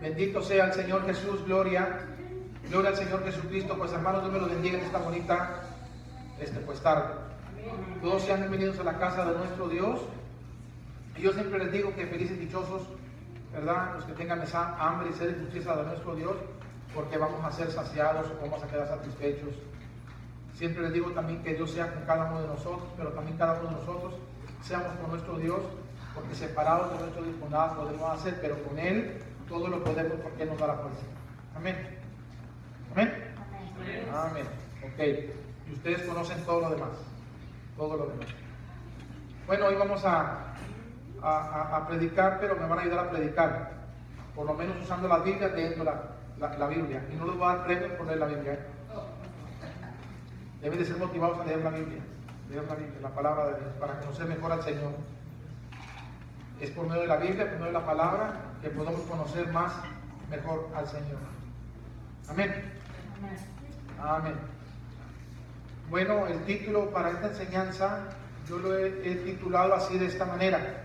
Bendito sea el Señor Jesús, gloria al Señor Jesucristo. Pues hermanos, Dios me los bendiga en esta bonita tarde. Todos sean bienvenidos a la casa de nuestro Dios. Y yo siempre les digo que felices, dichosos, ¿verdad? Los que tengan esa hambre y sed de justicia de nuestro Dios, porque vamos a ser saciados o vamos a quedar satisfechos. Siempre les digo también que Dios sea con cada uno de nosotros, pero también cada uno de nosotros seamos con nuestro Dios, porque separados de nuestro Dios con nada podemos hacer, pero con Él todo lo podemos porque Él nos da la fuerza. Amén. Amén. Amén. Ok. Y ustedes conocen todo lo demás. Todo lo demás. Bueno, hoy vamos a predicar, pero me van a ayudar a predicar. Por lo menos usando la Biblia, leyendo la Biblia. Y no les voy a dar premios por leer la Biblia. Deben de ser motivados a leer la Biblia. Leer la Biblia, la palabra de Dios, para conocer mejor al Señor. Es por medio de la Biblia, por medio de la palabra, que podemos conocer mejor al Señor. Amén. Amén. Bueno, el título para esta enseñanza, yo lo he titulado así, de esta manera.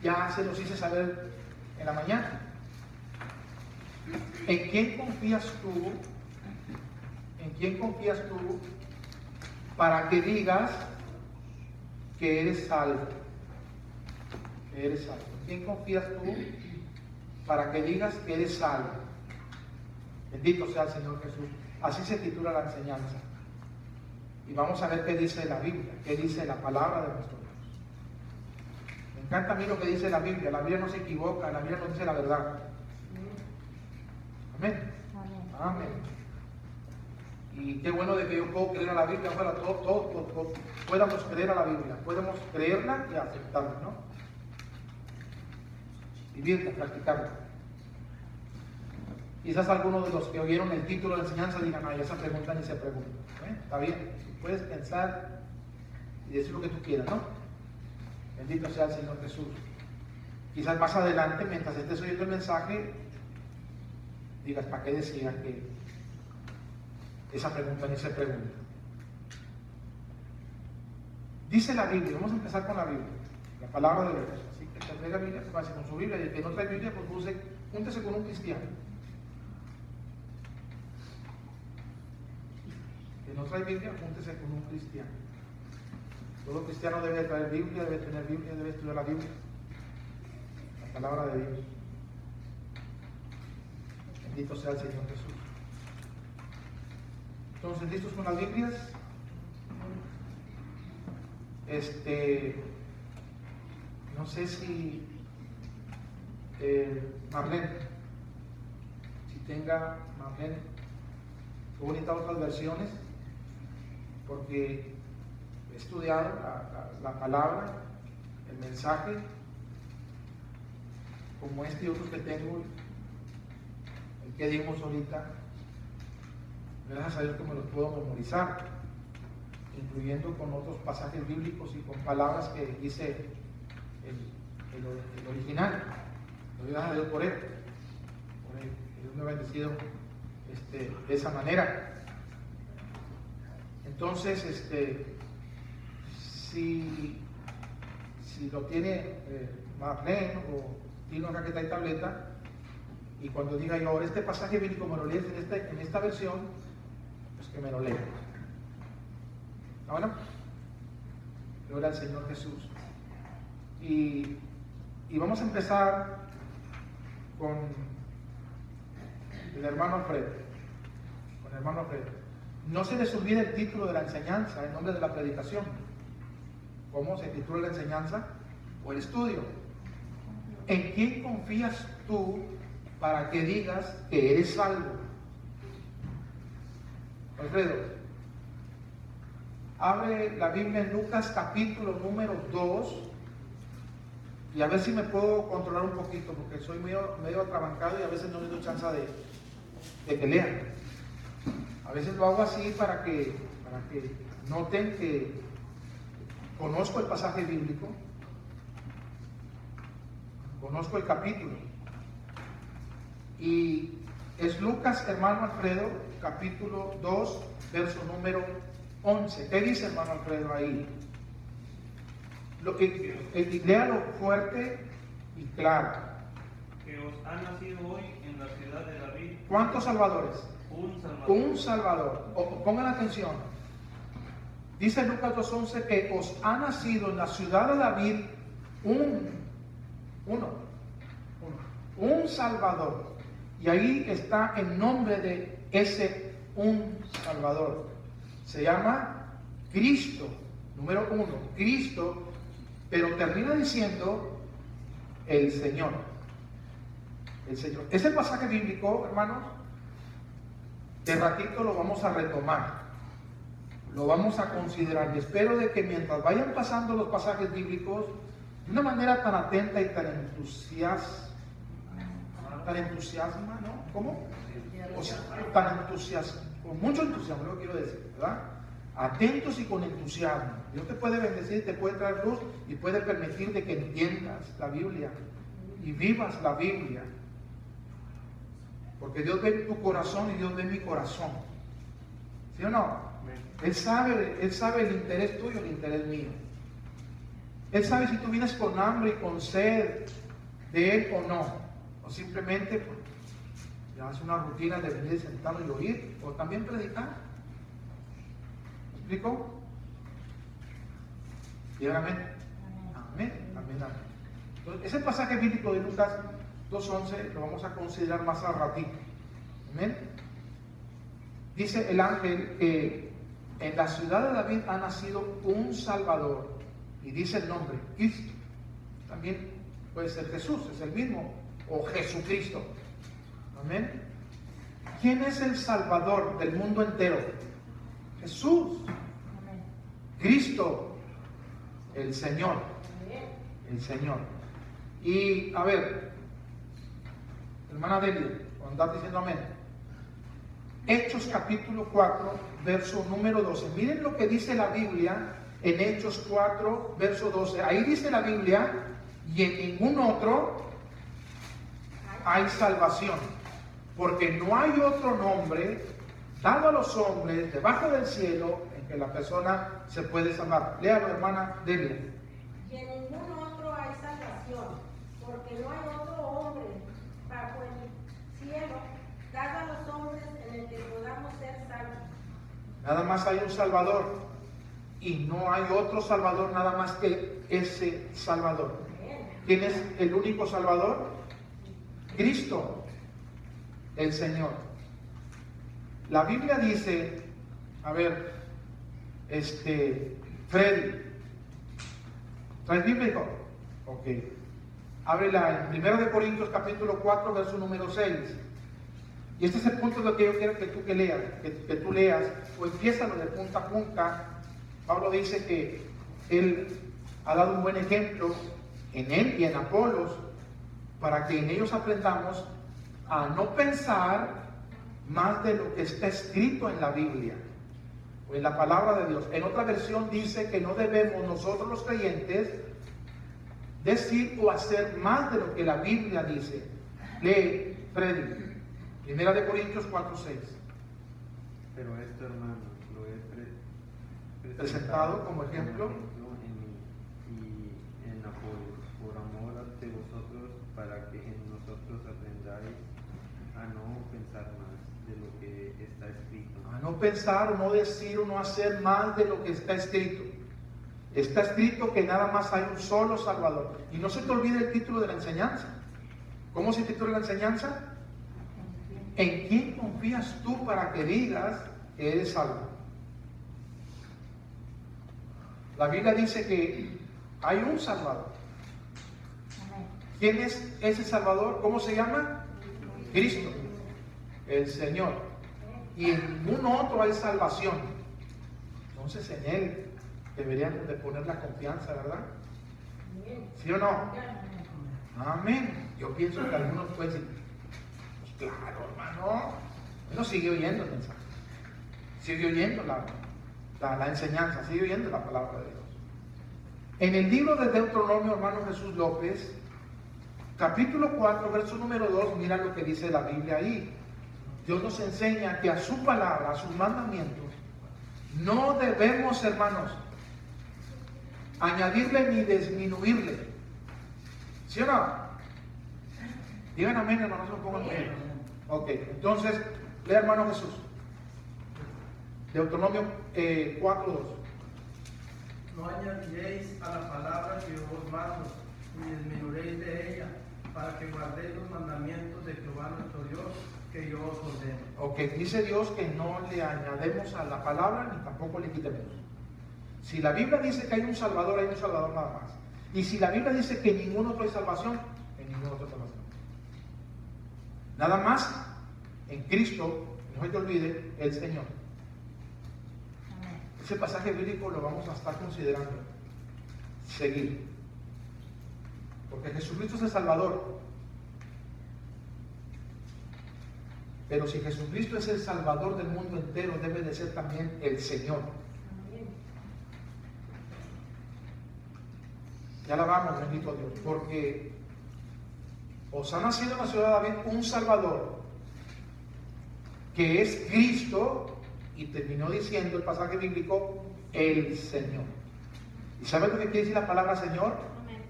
Ya se los hice saber en la mañana. ¿En quién confías tú? ¿En quién confías tú para que digas que eres salvo? Que eres salvo. ¿En quién confías tú para que digas que eres salvo? Bendito sea el Señor Jesús. Así se titula la enseñanza. Y vamos a ver qué dice la Biblia, qué dice la palabra de nuestro Dios. Me encanta a mí lo que dice la Biblia. La Biblia no se equivoca, la Biblia nos dice la verdad. Amén. Amén. Y qué bueno de que yo puedo creer a la Biblia. Ojalá todos podamos creer a la Biblia, podemos creerla y aceptarla, ¿no? Vivirla, practicarla. Quizás algunos de los que oyeron el título de la enseñanza digan, ay, esa pregunta ni se pregunta. Está bien, puedes pensar y decir lo que tú quieras, ¿no? Bendito sea el Señor Jesús. Quizás más adelante, mientras estés oyendo el mensaje, digas, ¿para qué decía que esa pregunta ni se pregunta? Dice la Biblia, vamos a empezar con la Biblia, la palabra de Dios. Así que el que traiga Biblia, pues vaya con su Biblia, y el que no trae Biblia, pues júntese con un cristiano. El que no trae Biblia, júntese con un cristiano. Todo cristiano debe traer Biblia, debe tener Biblia, debe estudiar la Biblia, la palabra de Dios. Bendito sea el Señor Jesús. Entonces, ¿listos con las Biblias? No sé si Marlene, Marlene, qué bonitas otras versiones, porque he estudiado la palabra, el mensaje, como este y otros que tengo, el que dimos ahorita. Gracias a Dios que me los puedo memorizar, incluyendo con otros pasajes bíblicos y con palabras que dice el original. Gracias a Dios por él. Dios me ha bendecido de esa manera. Entonces, si lo tiene Marlene o Tino acá que está en tableta, y cuando diga yo, ahora este pasaje bíblico me lo lees en esta versión, pues que me lo lea. ¿Ahora? Gloria al Señor Jesús. Y vamos a empezar con el hermano Alfredo. No se les olvide el título de la enseñanza, el nombre de la predicación. ¿Cómo se titula la enseñanza? O el estudio. ¿En quién confías tú para que digas que eres salvo? Alfredo, abre la Biblia en Lucas capítulo número 2 y a ver si me puedo controlar un poquito, porque soy medio atrabancado y a veces no les doy chance de que lean. A veces lo hago así para que noten que conozco el pasaje bíblico, conozco el capítulo. Y es Lucas, hermano Alfredo, capítulo 2, verso número 11. ¿Qué dice, hermano Alfredo, ahí? Léalo fuerte y claro. que os ha nacido hoy en la ciudad de David. ¿Cuántos salvadores? Un Salvador. Un salvador. Pongan atención. Dice Lucas 2:11 que os ha nacido en la ciudad de David un salvador. Y ahí está el nombre de ese un salvador. Se llama Cristo. Número 1, Cristo. Pero termina diciendo el Señor. El Señor. Ese pasaje bíblico, hermanos, de ratito lo vamos a retomar. Lo vamos a considerar. Y espero de que mientras vayan pasando los pasajes bíblicos, de una manera tan atenta y tan entusiasma, ¿no? ¿Cómo? O sea, tan entusiasma, con mucho entusiasmo, lo quiero decir, ¿verdad? Atentos y con entusiasmo. Dios te puede bendecir, te puede traer luz y puede permitir de que entiendas la Biblia y vivas la Biblia. Porque Dios ve tu corazón y Dios ve mi corazón. ¿Sí o no? Él sabe el interés tuyo, el interés mío. Él sabe si tú vienes con hambre y con sed de Él o no. O simplemente pues, ya es una rutina de venir sentado y oír. O también predicar. ¿Me explico? Y amén. Amén. Amén. Amén. Entonces, ese pasaje bíblico de Lucas 2:11 lo vamos a considerar más al ratito. Amén. Dice el ángel que en la ciudad de David ha nacido un Salvador. Y dice el nombre, Cristo. También puede ser Jesús, es el mismo. O Jesucristo. Amén. ¿Quién es el Salvador del mundo entero? Jesús. Cristo. El Señor. El Señor. Y a ver, hermana Delia, andad diciendo amén. Hechos capítulo 4, verso número 12. Miren lo que dice la Biblia en Hechos 4, verso 12. Ahí dice la Biblia, y en ningún otro hay salvación, porque no hay otro nombre dado a los hombres debajo del cielo en que la persona se puede salvar. Léalo, hermana Delia. Y en ningún otro hay salvación, porque no hay otro hombre bajo el cielo dado a los hombres en el que podamos ser salvos. Nada más hay un Salvador, y no hay otro Salvador nada más que ese Salvador. ¿Quién es el único Salvador? Cristo, el Señor. La Biblia dice, a ver, Freddy, ¿traes bíblico? Ok. Ábrela en 1 Corintios capítulo 4, verso número 6. Y este es el punto de lo que yo quiero que tú leas, o empiézalo de punta a punta. Pablo dice que él ha dado un buen ejemplo en él y en Apolos, para que en ellos aprendamos a no pensar más de lo que está escrito en la Biblia o en la palabra de Dios. En otra versión dice que no debemos nosotros los creyentes decir o hacer más de lo que la Biblia dice. Lee, Freddy, 1 Corintios 4:6. Pero esto, hermano, lo he presentado como ejemplo y en Apolos, por amor de vosotros, para que en nosotros aprendáis a no pensar más de lo que está escrito. A no pensar o no decir o no hacer más de lo que está escrito. Está escrito que nada más hay un solo Salvador. Y no se te olvide el título de la enseñanza. ¿Cómo se titula la enseñanza? ¿En quién confías tú para que digas que eres salvo? La Biblia dice que hay un Salvador. ¿Quién es ese Salvador? ¿Cómo se llama? Cristo, el Señor. Y en ningún otro hay salvación. Entonces en Él deberíamos de poner la confianza, ¿verdad? ¿Sí o no? Amén. Yo pienso que algunos pueden decir, pues claro, hermano. Bueno, sigue oyendo el mensaje. Sigue oyendo la enseñanza, sigue oyendo la palabra de Dios. En el libro de Deuteronomio, hermano Jesús López, capítulo 4, verso número 2, mira lo que dice la Biblia ahí. Dios nos enseña que a su palabra, a sus mandamientos, no debemos, hermanos, añadirle ni disminuirle. ¿Sí o no? Digan amén, hermanos, no pongan amén. Ok, entonces, lea hermano Jesús. Deuteronomio 4:2. No añadiréis a la palabra que os mando, ni disminuiréis de ella, para que guardéis los mandamientos de Jehová nuestro Dios, que yo os ordeno. Ok, dice Dios que no le añademos a la palabra ni tampoco le quitemos. Si la Biblia dice que hay un Salvador nada más. Y si la Biblia dice que en ningún otro hay salvación, en ningún otro hay salvación. Nada más en Cristo, no se te olvide, el Señor. Ese pasaje bíblico lo vamos a estar considerando. Seguir. Porque Jesucristo es el Salvador. Pero si Jesucristo es el Salvador del mundo entero, debe de ser también el Señor. Ya la vamos, bendito Dios, porque os ha nacido en la ciudad de David un Salvador, que es Cristo, y terminó diciendo el pasaje bíblico, el Señor. ¿Y sabes lo que quiere decir la palabra Señor? Amén.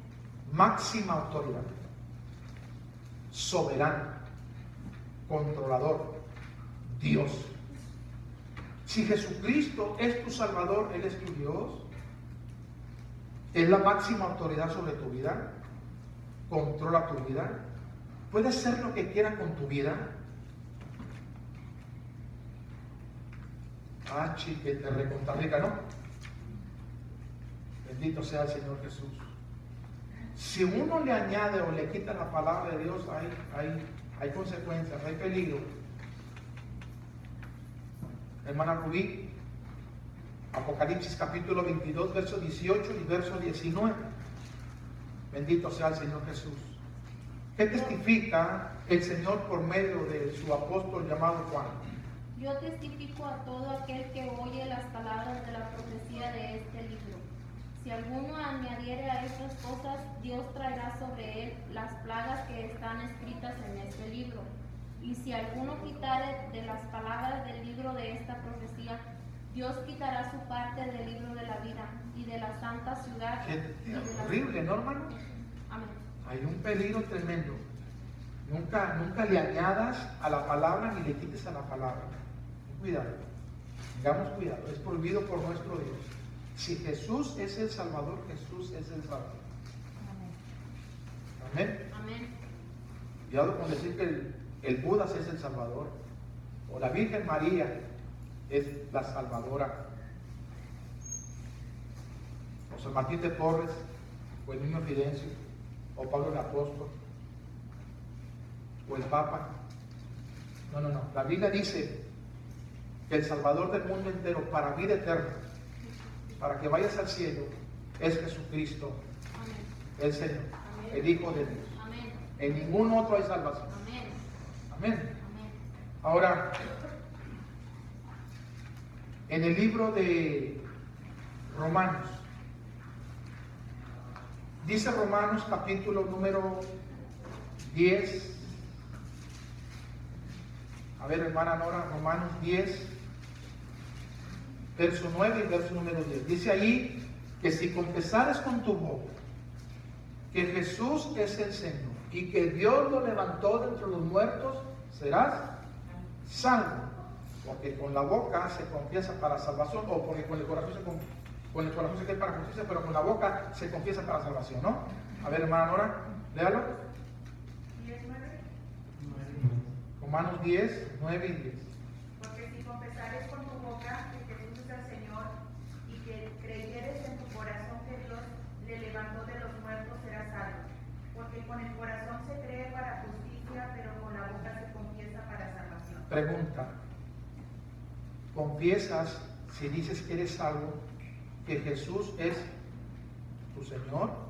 Máxima autoridad, soberano, controlador, Dios. Si Jesucristo es tu Salvador, Él es tu Dios, es la máxima autoridad sobre tu vida, controla tu vida, puede hacer lo que quiera con tu vida. Que te recontarrica, ¿no? Bendito sea el Señor Jesús. Si uno le añade o le quita la palabra de Dios, hay consecuencias, hay peligro. Hermana Rubí, Apocalipsis capítulo 22, verso 18 y verso 19. Bendito sea el Señor Jesús. ¿Qué testifica el Señor por medio de su apóstol llamado Juan? Yo testifico a todo aquel que oye las palabras de la profecía de este libro. Si alguno añadiere a estas cosas, Dios traerá sobre él las plagas que están escritas en este libro. Y si alguno quitare de las palabras del libro de esta profecía, Dios quitará su parte del libro de la vida y de la santa ciudad. Qué horrible, ¿no, hermano? Amén. Hay un peligro tremendo. Nunca le añadas a la palabra ni le quites a la palabra. Cuidado, tengamos cuidado, es prohibido por nuestro Dios. Si Jesús es el Salvador, Jesús es el Salvador. Amén. Amén. Cuidado con decir que el Buda es el Salvador, o la Virgen María es la Salvadora, o San Martín de Porres, o el niño Fidencio, o Pablo el Apóstol, o el Papa. No. La Biblia dice que el Salvador del mundo entero para vida eterna, para que vayas al cielo, es Jesucristo, Amén. el Señor, Amén. el Hijo de Dios. Amén. En ningún otro hay salvación. Amén. Amén. Amén. Ahora, en el libro de Romanos, dice Romanos capítulo número 10. A ver, hermana Nora, Romanos 10, verso 9 y verso número 10. Dice ahí que si confesares con tu boca que Jesús es el Señor y que Dios lo levantó de entre los muertos, serás salvo. Porque con la boca se confiesa para salvación, o porque con el corazón se cree para justicia, pero con la boca se confiesa para salvación, ¿no? A ver, hermana Nora, léalo. Romanos 10, 9 y 10. Porque si confesares con tu boca que Jesús es el Señor y que creyeres en tu corazón que Dios le levantó de los muertos, serás salvo. Porque con el corazón se cree para justicia, pero con la boca se confiesa para salvación. Pregunta: ¿confiesas, si dices que eres salvo, que Jesús es tu Señor?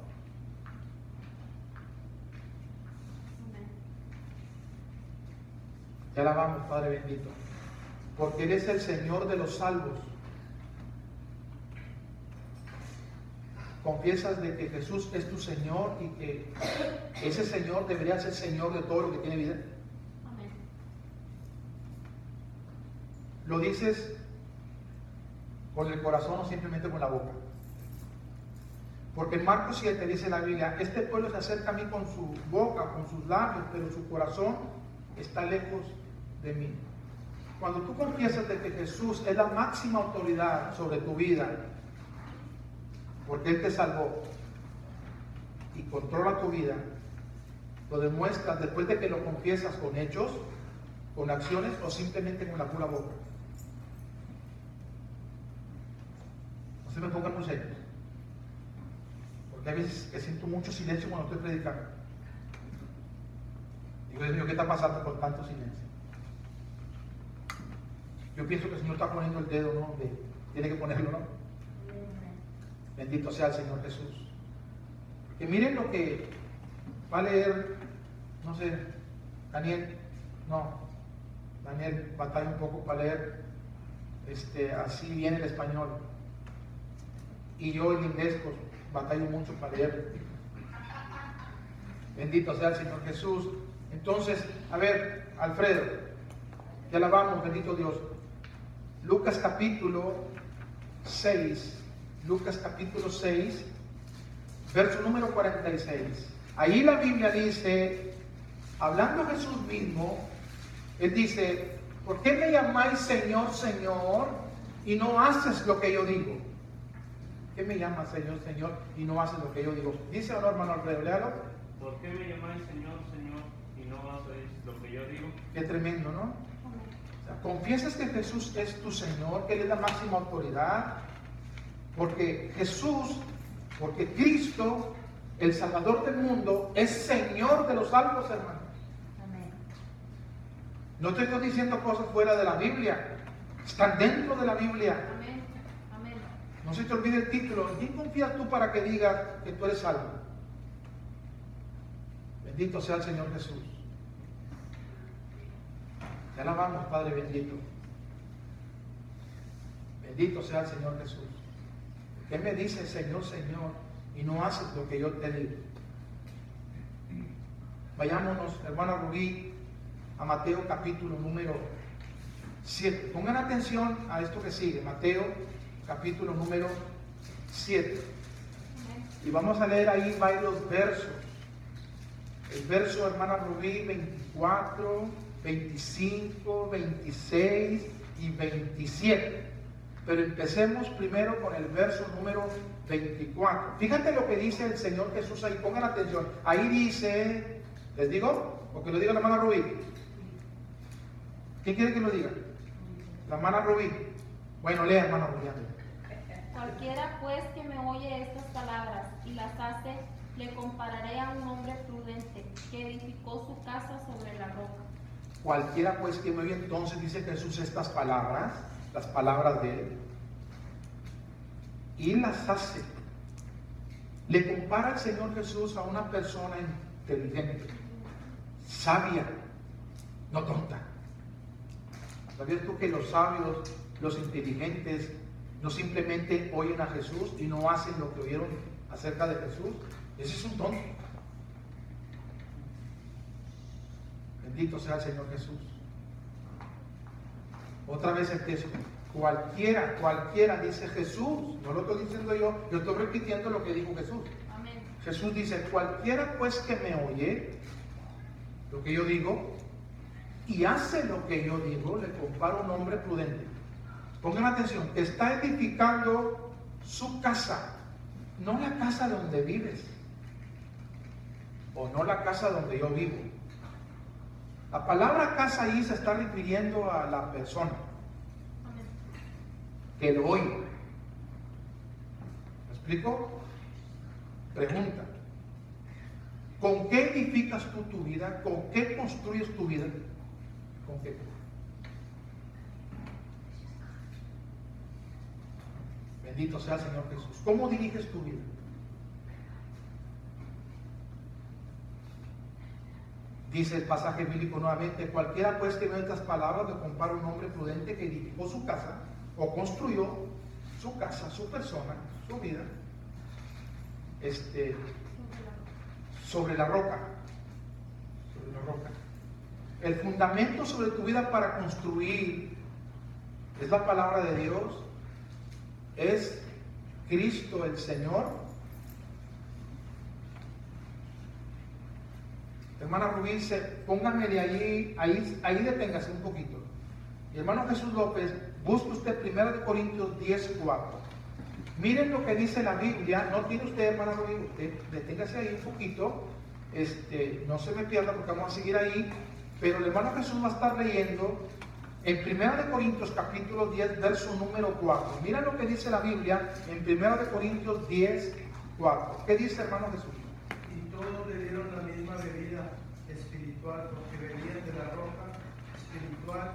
Te alabamos, Padre bendito, porque Él es el Señor de los salvos. Confiesas de que Jesús es tu Señor y que ese Señor debería ser Señor de todo lo que tiene vida. Amén. ¿Lo dices con el corazón o simplemente con la boca? Porque en Marcos 7 dice la Biblia, este pueblo se acerca a mí con su boca, con sus labios, pero su corazón está lejos de mí. Cuando tú confiesas de que Jesús es la máxima autoridad sobre tu vida, porque Él te salvó y controla tu vida, lo demuestras después de que lo confiesas con hechos, con acciones o simplemente con la pura boca. No se me pongan muy serios, porque hay veces que siento mucho silencio cuando estoy predicando. Digo, Dios mío, ¿qué está pasando con tanto silencio? Yo pienso que el Señor está poniendo el dedo, ¿no? Donde tiene que ponerlo, ¿no? Bendito sea el Señor Jesús. Que miren lo que va a leer, no sé, Daniel batalla un poco para leer así bien el español. Y yo el inglés, pues, batallo mucho para leer. Bendito sea el Señor Jesús. Entonces, a ver, Alfredo, te alabamos, bendito Dios. Lucas capítulo 6, verso número 46. Ahí la Biblia dice, hablando a Jesús mismo, Él dice, ¿por qué me llamáis Señor, Señor, y no haces lo que yo digo? ¿Qué me llamas Señor, Señor, y no haces lo que yo digo? Dice o no, hermano Alfredo, léalo. ¿Por qué me llamáis Señor, Señor, y no hacéis lo que yo digo? Qué tremendo, ¿no? O sea, confiesas que Jesús es tu Señor, que Él es la máxima autoridad, porque Cristo, el Salvador del mundo, es Señor de los salvos, hermano. Amén. No te estoy diciendo cosas fuera de la Biblia, están dentro de la Biblia. Amén. Amén. No se te olvide el título. ¿En quién confías tú para que digas que tú eres salvo? Bendito sea el Señor Jesús. Te alabamos, Padre bendito. Bendito sea el Señor Jesús. ¿Qué me dice Señor, Señor, y no haces lo que yo te digo? Vayámonos, hermana Rubí, a Mateo capítulo número 7. Pongan atención a esto que sigue. Mateo capítulo número 7. Y vamos a leer ahí varios versos. El verso, hermana Rubí, 24, 25, 26 y 27. Pero empecemos primero con el verso número 24. Fíjate lo que dice el Señor Jesús ahí. Pongan atención. Ahí dice, ¿les digo? ¿O que lo diga la hermana Rubí? ¿Quién quiere que lo diga? La hermana Rubí. Bueno, lea, hermana Rubí. Cualquiera pues que me oye estas palabras y las hace, le compararé a un hombre prudente que edificó su casa sobre la roca. Cualquiera pues que me oye, entonces dice Jesús estas palabras, las palabras de Él, y las hace. Le compara el Señor Jesús a una persona inteligente, sabia, no tonta. ¿Sabías tú que los sabios, los inteligentes, no simplemente oyen a Jesús y no hacen lo que oyeron acerca de Jesús? Ese es un tonto. Bendito sea el Señor Jesús. Otra vez empiezo. Cualquiera, dice Jesús. No lo estoy diciendo yo estoy repitiendo lo que dijo Jesús. Amén. Jesús dice, cualquiera pues que me oye lo que yo digo y hace lo que yo digo, le comparo a un hombre prudente. Pongan atención, está edificando su casa, no la casa donde vives, o no la casa donde yo vivo. La palabra casa ahí se está refiriendo a la persona que lo oye. ¿Me explico? Pregunta. ¿Con qué edificas tú tu vida? ¿Con qué construyes tu vida? ¿Con qué? Bendito sea el Señor Jesús. ¿Cómo diriges tu vida? Dice el pasaje bíblico nuevamente, cualquiera pues que vea estas palabras le compara a un hombre prudente que edificó su casa o construyó su casa, su persona, su vida, sobre la roca. Sobre la roca. El fundamento sobre tu vida para construir es la palabra de Dios, es Cristo el Señor, Hermana Rubí, pónganme de ahí deténgase un poquito. Y hermano Jesús López, busque usted 1 Corintios 10:4. Miren lo que dice la Biblia. No tiene usted, hermana Rubí, usted deténgase ahí un poquito. No se me pierda porque vamos a seguir ahí. Pero el hermano Jesús va a estar leyendo en 1 Corintios capítulo 10, verso número 4. Mira lo que dice la Biblia en 1 Corintios 10:4. ¿Qué dice, hermano Jesús? Y todos le dieron la misma bebida espiritual, porque bebían de la roca espiritual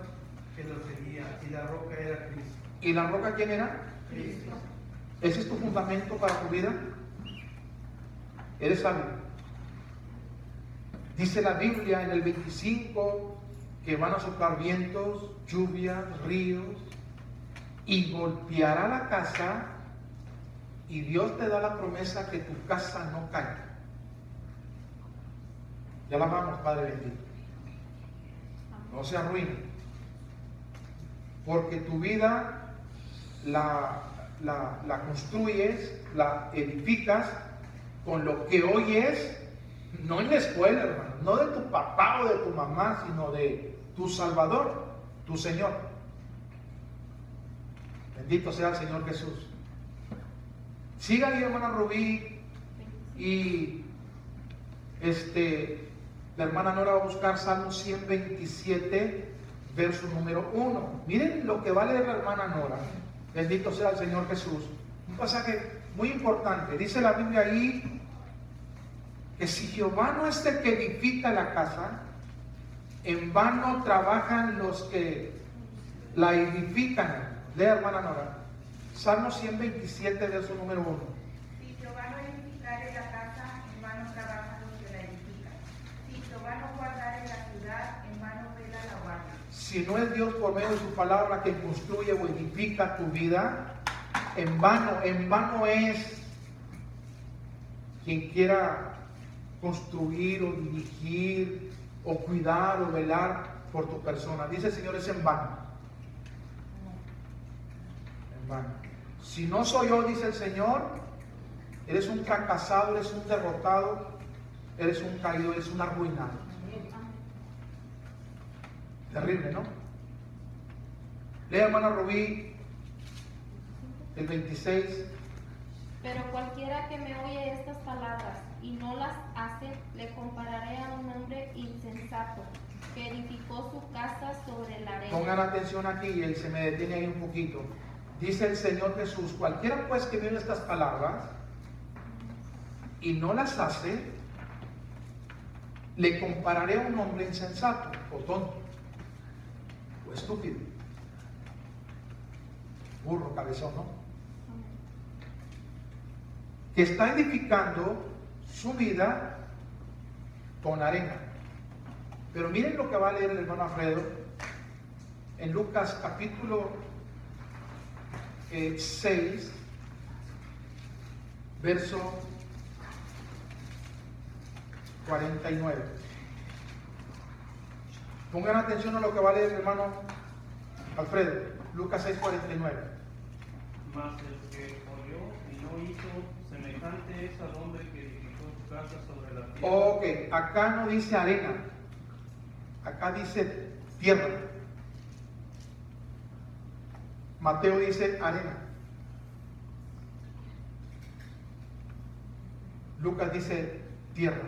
que los seguía, y la roca era Cristo. ¿Y la roca quién era? Cristo. ¿Ese es tu fundamento para tu vida? ¿Eres sabio? Dice la Biblia en el 25 que van a soplar vientos, lluvias, ríos, y golpeará la casa, y Dios te da la promesa que tu casa no caiga. Ya la vamos, Padre bendito. No se arruine. Porque tu vida la construyes, la edificas con lo que hoy es, no en la escuela, hermano, no de tu papá o de tu mamá, sino de tu Salvador, tu Señor. Bendito sea el Señor Jesús. Siga ahí, hermana Rubí, y la hermana Nora va a buscar Salmo 127, verso número 1. Miren lo que va a leer la hermana Nora. Bendito sea el Señor Jesús. Un pasaje muy importante. Dice la Biblia ahí que si Jehová no es el que edifica la casa, en vano trabajan los que la edifican. Lea, hermana Nora. Salmo 127, verso número 1. Si Jehová no edificare la casa, en vano trabajan los que la edifican. Si Jehová no guardare la ciudad, en vano vela la guardia. Si no es Dios por medio de su palabra que construye o edifica tu vida, en vano es quien quiera construir o dirigir o cuidar o velar por tu persona. Dice el Señor, es en vano. En vano. Si no soy yo, dice el Señor, eres un fracasado, eres un derrotado, eres un caído, eres un arruinado. Terrible, ¿no? Lea, hermana Rubí, el 26. Pero cualquiera que me oye estas palabras y no las hace, le compararé a un hombre insensato que edificó su casa sobre la arena. Pongan atención aquí y se me detiene ahí un poquito. Dice el Señor Jesús, cualquiera pues que viene estas palabras y no las hace, le compararé a un hombre insensato o tonto o estúpido, burro, cabezón, ¿no? Que está edificando su vida con arena. Pero miren lo que va a leer el hermano Alfredo en Lucas capítulo 6, verso 49. Pongan atención a lo que va a leer el hermano Alfredo, Lucas 6, 49. Mas el que oyó y no hizo, semejante es al hombre que edificó su casa sobre la tierra. Ok, acá no dice arena, acá dice tierra. Mateo dice arena. Lucas dice tierra.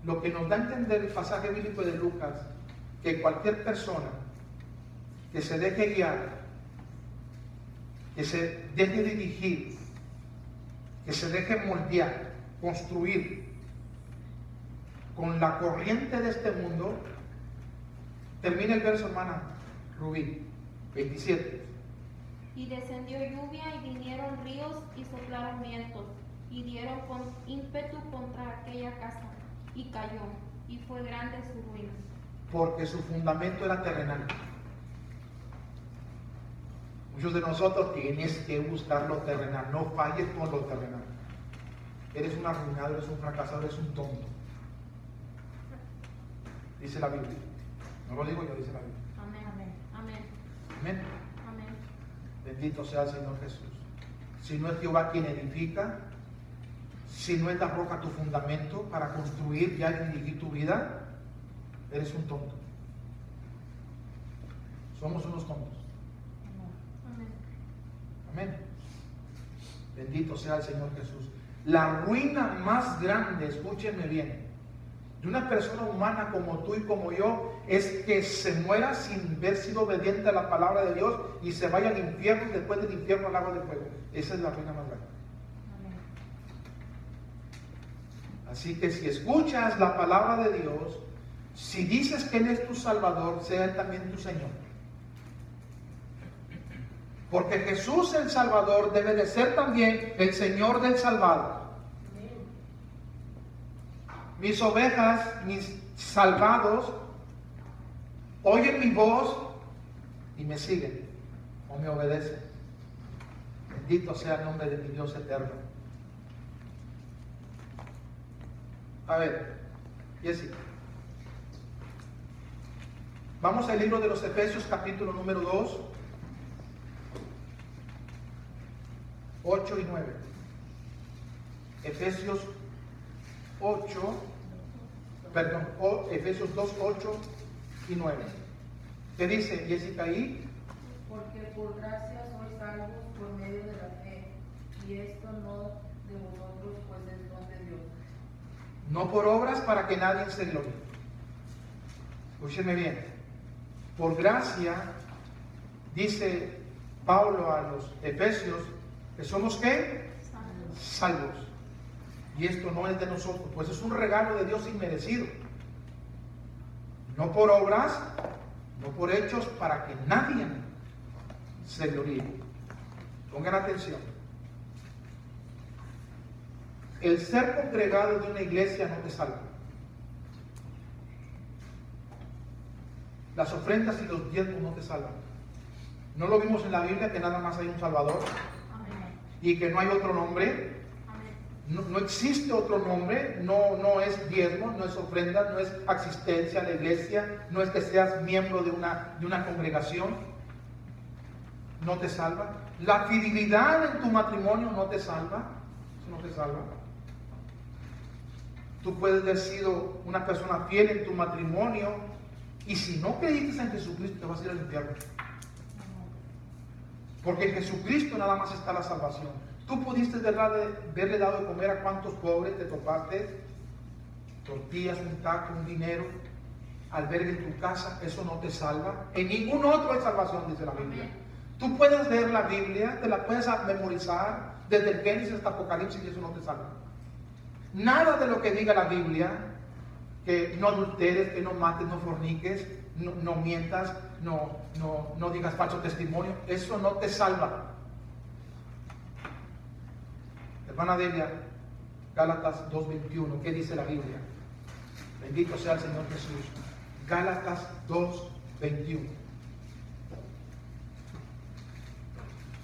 Lo que nos da a entender el pasaje bíblico de Lucas, que cualquier persona que se deje guiar, que se deje dirigir, que se deje moldear, construir con la corriente de este mundo, termina el verso, hermana Rubí, 27. Y descendió lluvia y vinieron ríos y soplaron vientos y dieron con ímpetu contra aquella casa y cayó y fue grande su ruina. Porque su fundamento era terrenal. Muchos de nosotros tienes que buscar lo terrenal, no falles con lo terrenal. Eres un arruinado, eres un fracasado, eres un tonto. Dice la Biblia. No lo digo yo, dice la Biblia. Amén, amén, amén, Amén. amén. Bendito sea el Señor Jesús. Si no es Jehová quien edifica, si no es la roca tu fundamento para construir ya y dirigir tu vida, eres un tonto. Somos unos tontos. Amén. Bendito sea el Señor Jesús. La ruina más grande, escúchenme bien, de una persona humana como tú y como yo, es que se muera sin haber sido obediente a la palabra de Dios y se vaya al infierno y después del infierno al lago de fuego. Esa es la ruina más grande. Así que si escuchas la palabra de Dios, si dices que Él es tu Salvador, sea Él también tu Señor. Porque Jesús el Salvador debe de ser también el Señor del salvado. Mis ovejas, mis salvados, oyen mi voz y me siguen o me obedecen. Bendito sea el nombre de mi Dios eterno. A ver, Jessica. Vamos al libro de los Efesios, capítulo número 2, 8 y 9. Efesios 2, 8 y 9. ¿Qué dice Jessica ahí? Porque por gracia sois salvos por medio de la fe, y esto no de vosotros, pues es don de Dios. No por obras para que nadie se gloríe. Escúcheme bien. Por gracia, dice Pablo a los Efesios, que somos ¿qué? Salvos. Y esto no es de nosotros, pues es un regalo de Dios inmerecido. No por obras, no por hechos, para que nadie se gloríe. Pongan atención. El ser congregado de una iglesia no te salva. Las ofrendas y los diezmos no te salvan. ¿No lo vimos en la Biblia que nada más hay un Salvador? Y que no hay otro nombre? No existe otro nombre. No es diezmo, no es ofrenda, no es asistencia a la iglesia, no es que seas miembro de una congregación. No te salva. La fidelidad en tu matrimonio no te salva. Eso no te salva. Tú puedes haber sido una persona fiel en tu matrimonio, y si no creíste en Jesucristo, te vas a ir al infierno. Porque en Jesucristo nada más está la salvación. Tú pudiste haberle dado de comer a cuántos pobres te topaste, tortillas, un taco, un dinero, albergue en tu casa. Eso no te salva. En ningún otro hay salvación, dice la Biblia. Tú puedes leer la Biblia, te la puedes memorizar desde el Génesis hasta Apocalipsis, y eso no te salva. Nada de lo que diga la Biblia, que no adulteres, que no mates, no forniques, no mientas, no digas falso testimonio, eso no te salva. Hermana Delia, Gálatas 2:21, ¿qué dice la Biblia? Bendito sea el Señor Jesús. Gálatas 2:21.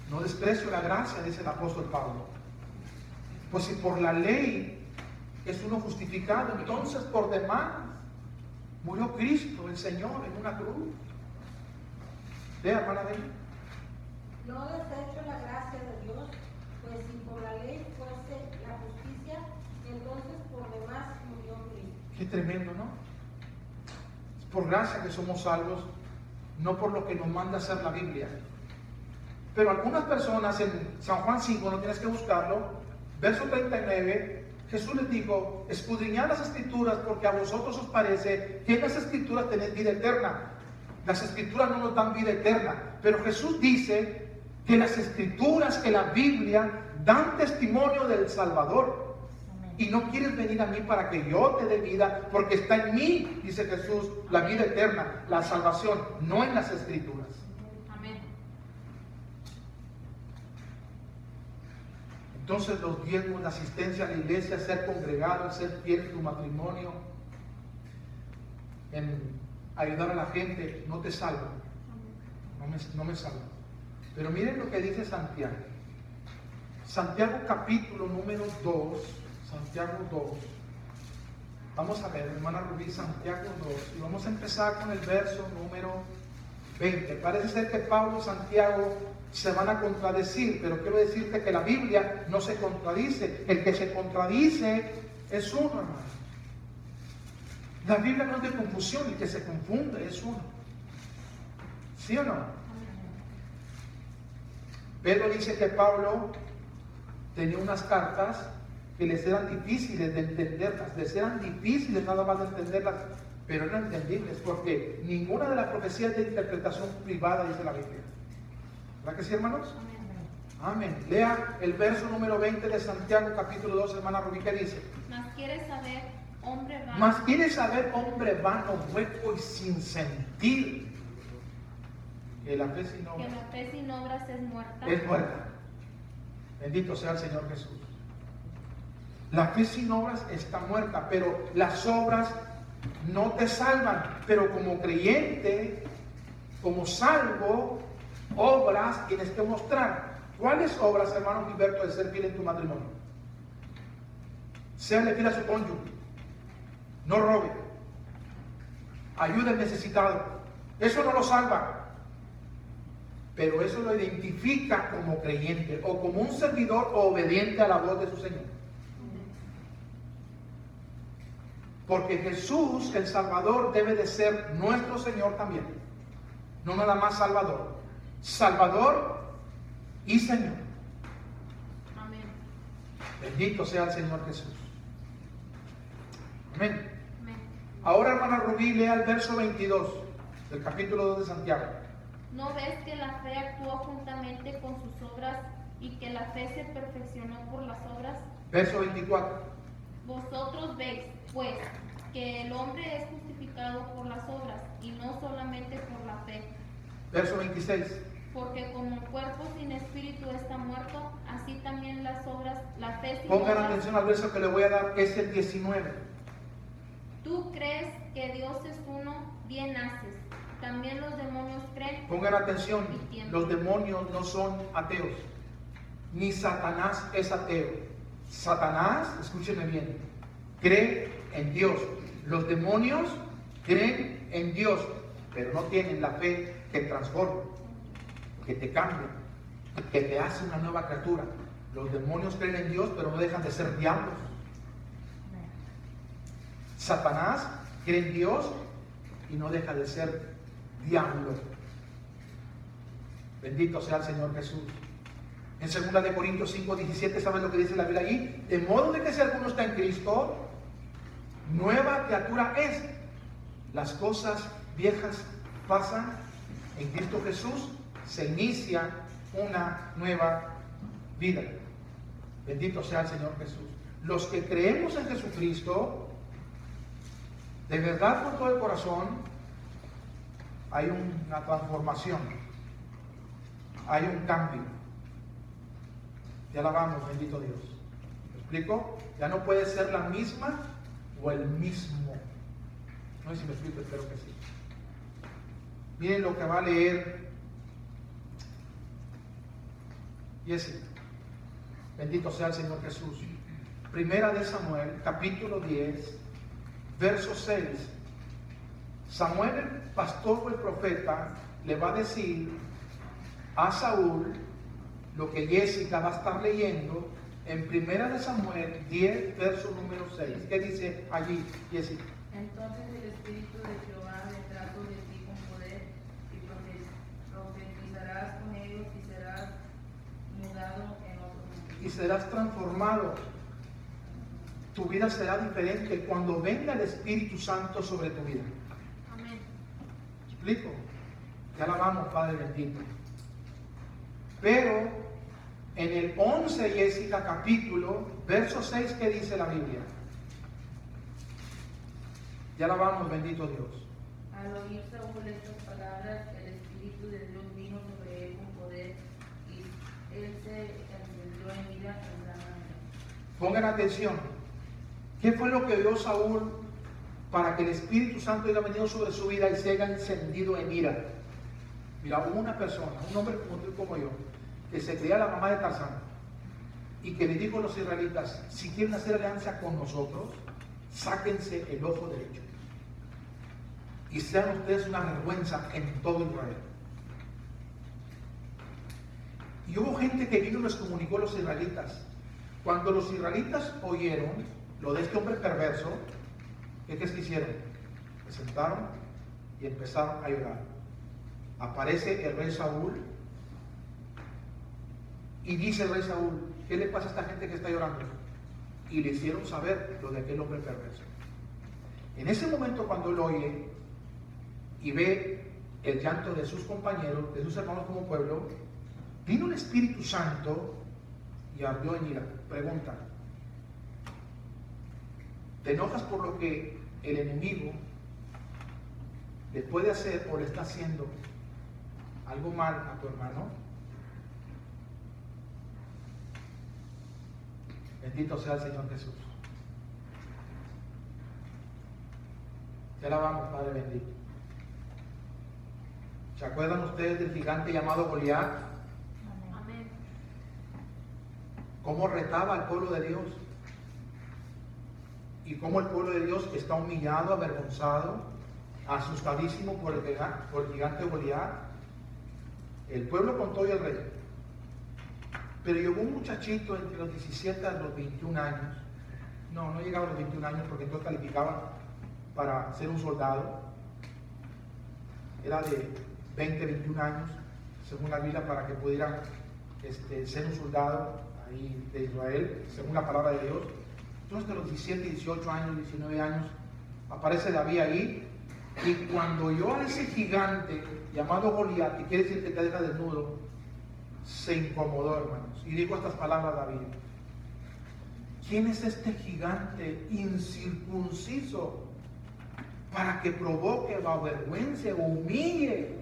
No desprecio la gracia, dice el apóstol Pablo. Pues si por la ley es uno justificado, entonces por demás murió Cristo, el Señor, en una cruz. Vea, hermana Delia. No desecho la gracia de Dios, pues si por la ley fuese la justicia, entonces por demás murió Cristo. Qué tremendo, ¿no? Es por gracia que somos salvos, no por lo que nos manda hacer la Biblia. Pero algunas personas en San Juan 5, no tienes que buscarlo, verso 39, Jesús les dijo: escudriñad las Escrituras, porque a vosotros os parece que en las Escrituras tenéis vida eterna. Las Escrituras no nos dan vida eterna, pero Jesús dice que las Escrituras, que la Biblia, dan testimonio del Salvador. Y no quieres venir a mí para que yo te dé vida, porque está en mí, dice Jesús, la vida eterna, la salvación, no en las Escrituras. Entonces los diezmos, la asistencia a la iglesia, ser congregado, ser fiel en tu matrimonio, en ayudar a la gente, no te salva. No me salva. Pero miren lo que dice Santiago. Santiago capítulo número 2. Santiago 2. Vamos a ver, hermana Rubí, Santiago 2. Y vamos a empezar con el verso número 20. Parece ser que Pablo y Santiago se van a contradecir, pero quiero decirte que la Biblia no se contradice. El que se contradice es uno, hermano. La Biblia no es de confusión, el que se confunde es uno. ¿Sí o no? Pedro dice que Pablo tenía unas cartas que les eran difíciles de entenderlas, les eran difíciles nada más de entenderlas, pero eran entendibles, porque ninguna de las profecías de interpretación privada dice la Biblia. ¿Verdad que sí, hermanos? Amén. Lea el verso número 20 de Santiago, capítulo 2, hermana Rubí, ¿qué dice? Mas quieres saber, hombre vano. Mas quieres saber, hombre vano, hueco y sin sentido, que la fe sin Que obras la fe sin obras es muerta. es muerta. Bendito sea el Señor Jesús. La fe sin obras está muerta, pero las obras no te salvan. Pero como creyente, como salvo, obras tienes que mostrar. ¿Cuáles obras, hermano Gilberto, de ser fiel en tu matrimonio? Séale fiel a su cónyuge. No robe. Ayuda al necesitado. Eso no lo salva. Pero eso lo identifica como creyente o como un servidor obediente a la voz de su Señor. Porque Jesús, el Salvador, debe de ser nuestro Señor también. No nada más Salvador. Salvador y Señor. Amén. Bendito sea el Señor Jesús. Amén. Amén. Ahora, hermana Rubí, lea el verso 22 del capítulo 2 de Santiago. ¿No ves que la fe actuó juntamente con sus obras y que la fe se perfeccionó por las obras? Verso 24. Vosotros veis, pues, que el hombre es justificado por las obras y no solamente por la fe. Verso 26. Porque como el cuerpo sin espíritu está muerto, así también las obras, la fe sin Pongan obras. atención al verso que le voy a dar, es el 19. Tú crees que Dios es uno, bien haces. También los demonios creen. Pongan atención, los demonios no son ateos, ni Satanás es ateo. Satanás, escúchenme bien, cree en Dios. Los demonios creen en Dios, pero no tienen la fe que transforma, que te cambia, que te hace una nueva criatura. Los demonios creen en Dios, pero no dejan de ser diablos. Satanás cree en Dios y no deja de ser diablo. Bendito sea el Señor Jesús. En 2 de Corintios 5:17, ¿saben lo que dice la Biblia ahí? De modo de que si alguno está en Cristo, nueva criatura es. Las cosas viejas pasan, en Cristo Jesús se inicia una nueva vida. Bendito sea el Señor Jesús. Los que creemos en Jesucristo, de verdad con todo el corazón, hay una transformación, hay un cambio. Ya alabamos, bendito Dios. ¿Me explico? Ya no puede ser la misma o el mismo. No sé si me explico, espero que sí. Miren lo que va a leer Jesse. Bendito sea el Señor Jesús. Primera de Samuel, capítulo 10, verso 6. Samuel, el pastor o el profeta, le va a decir a Saúl lo que Jessica va a estar leyendo en Primera de Samuel 10, verso número 6. ¿Qué dice allí, Jessica? Entonces el Espíritu de Jehová vendrá sobre ti con poder y profetizarás con ellos y serás mudado en otro mundo. Y serás transformado. Tu vida será diferente cuando venga el Espíritu Santo sobre tu vida. Amén. ¿Me explico? Ya alabamos, Padre bendito. Pero en el 11, Jessica, capítulo, verso 6, ¿qué dice la Biblia? Ya alabamos, bendito Dios. Al oír Saúl estas palabras, el Espíritu de Dios vino sobre él con poder y él se encendió en ira en gran manera. Pongan atención. ¿Qué fue lo que vio Saúl para que el Espíritu Santo haya venido sobre su vida y se haya encendido en ira? Mira, hubo una persona, un hombre como tú y como yo, que se creía la mamá de Tarzán y que le dijo a los israelitas: si quieren hacer alianza con nosotros, sáquense el ojo derecho y sean ustedes una vergüenza en todo Israel. Y hubo gente que vino y les comunicó a los israelitas. Cuando los israelitas oyeron lo de este hombre perverso, ¿qué es que hicieron? Se sentaron y empezaron a llorar. Aparece el rey Saúl y dice el rey Saúl: ¿qué le pasa a esta gente que está llorando? Y le hicieron saber lo de aquel hombre perverso. En ese momento, cuando él oye y ve el llanto de sus compañeros, de sus hermanos como pueblo, vino el Espíritu Santo y ardió en ira. Pregunta: ¿te enojas por lo que el enemigo le puede hacer o le está haciendo algo mal a tu hermano? Bendito sea el Señor Jesús. Te alabamos, Padre bendito. ¿Se acuerdan ustedes del gigante llamado Goliat? Amén. Cómo retaba al pueblo de Dios. Y cómo el pueblo de Dios está humillado, avergonzado, asustadísimo por el gigante Goliat. El pueblo con todo y el rey. Pero llegó un muchachito entre los 17 a los 21 años. No llegaba a los 21 años porque entonces calificaba para ser un soldado. Era de 20, 21 años, según la Biblia, para que pudiera ser un soldado ahí de Israel, según la palabra de Dios. Entonces, de los 17, 18 años, 19 años, aparece David ahí. Y cuando oyó a ese gigante llamado Goliat, que quiere decir que te deja desnudo, se incomodó, hermanos, y dijo estas palabras David: ¿quién es este gigante incircunciso para que provoque o avergüence o humille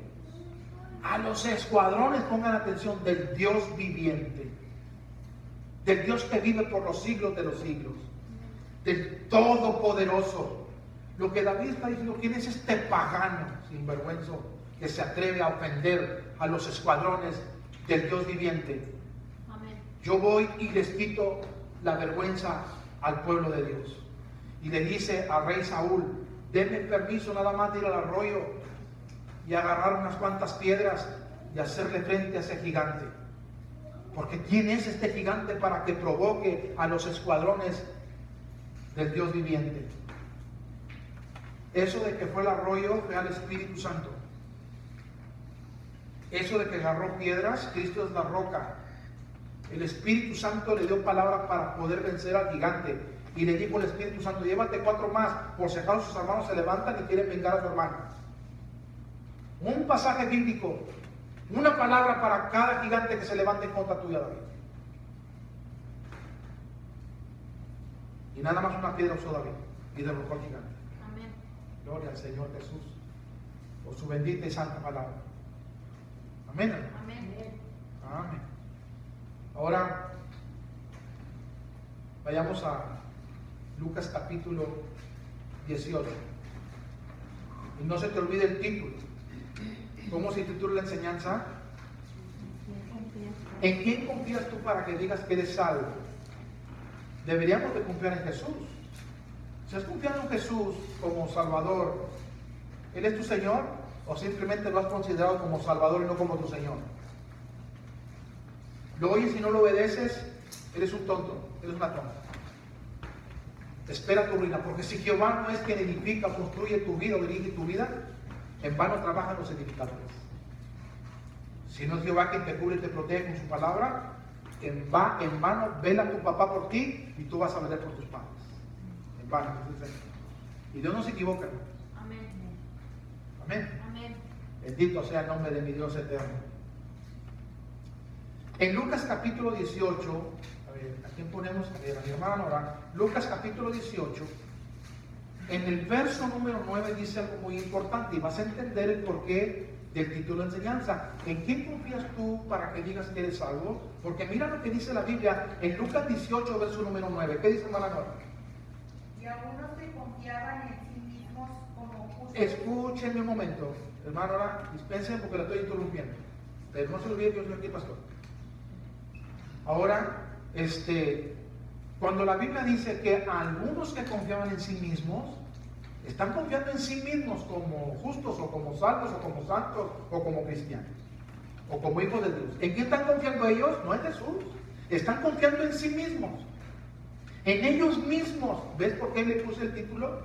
a los escuadrones, pongan atención, del Dios viviente, del Dios que vive por los siglos de los siglos, del Todopoderoso? Lo que David está diciendo: ¿quién es este pagano sinvergüenza que se atreve a ofender a los escuadrones del Dios viviente? Amén. Yo voy y les quito la vergüenza al pueblo de Dios. Y le dice al rey Saúl: denme permiso nada más de ir al arroyo y agarrar unas cuantas piedras y hacerle frente a ese gigante. Porque ¿quién es este gigante para que provoque a los escuadrones del Dios viviente? Eso de que fue el arroyo fue al Espíritu Santo. Eso de que agarró piedras, Cristo es la roca. El Espíritu Santo le dio palabra para poder vencer al gigante. Y le dijo el Espíritu Santo: llévate 4 más, por si acaso sus hermanos se levantan y quieren vengar a su hermano. Un pasaje bíblico, una palabra para cada gigante que se levante en contra tuya, David. Y nada más una piedra usó David y derrotó al gigante. Amén. Gloria al Señor Jesús por su bendita y santa palabra. Amén. Amén. Amén. Ahora vayamos a Lucas capítulo 18. Y no se te olvide el título. ¿Cómo se titula la enseñanza? ¿En quién confías tú para que digas que eres salvo? Deberíamos de confiar en Jesús. Si has confiado en Jesús como Salvador, ¿Él es tu Señor? ¿O simplemente lo has considerado como Salvador y no como tu Señor? Lo oyes y no lo obedeces, eres un tonto, eres una tonta. Espera tu ruina, porque si Jehová no es quien edifica, construye tu vida o dirige tu vida, en vano trabajan los edificadores. Si no es Jehová quien te cubre y te protege con su palabra, en vano vela tu papá por ti y tú vas a velar por tus padres. En vano. Y Dios no se equivoca. Amén. Amén. Amén. Bendito sea el nombre de mi Dios eterno. En Lucas capítulo 18, a ver, ¿a quién ponemos? A ver, a mi hermana Nora. Lucas capítulo 18, en el verso número 9 dice algo muy importante y vas a entender el porqué del título de enseñanza. ¿En quién confías tú para que digas que eres salvo? Porque mira lo que dice la Biblia en Lucas 18, verso número 9. ¿Qué dice hermana Nora? Y algunos que confiaban en sí mismos como justos. Escúchenme un momento, hermano Nora, dispensen porque la estoy interrumpiendo. Pero no se olviden que yo soy aquí pastor. Ahora, cuando la Biblia dice que algunos que confiaban en sí mismos, están confiando en sí mismos como justos o como salvos o como santos o como cristianos o como hijos de Dios. ¿En quién están confiando ellos? No en Jesús. Están confiando en sí mismos. En ellos mismos. ¿Ves por qué le puse el título?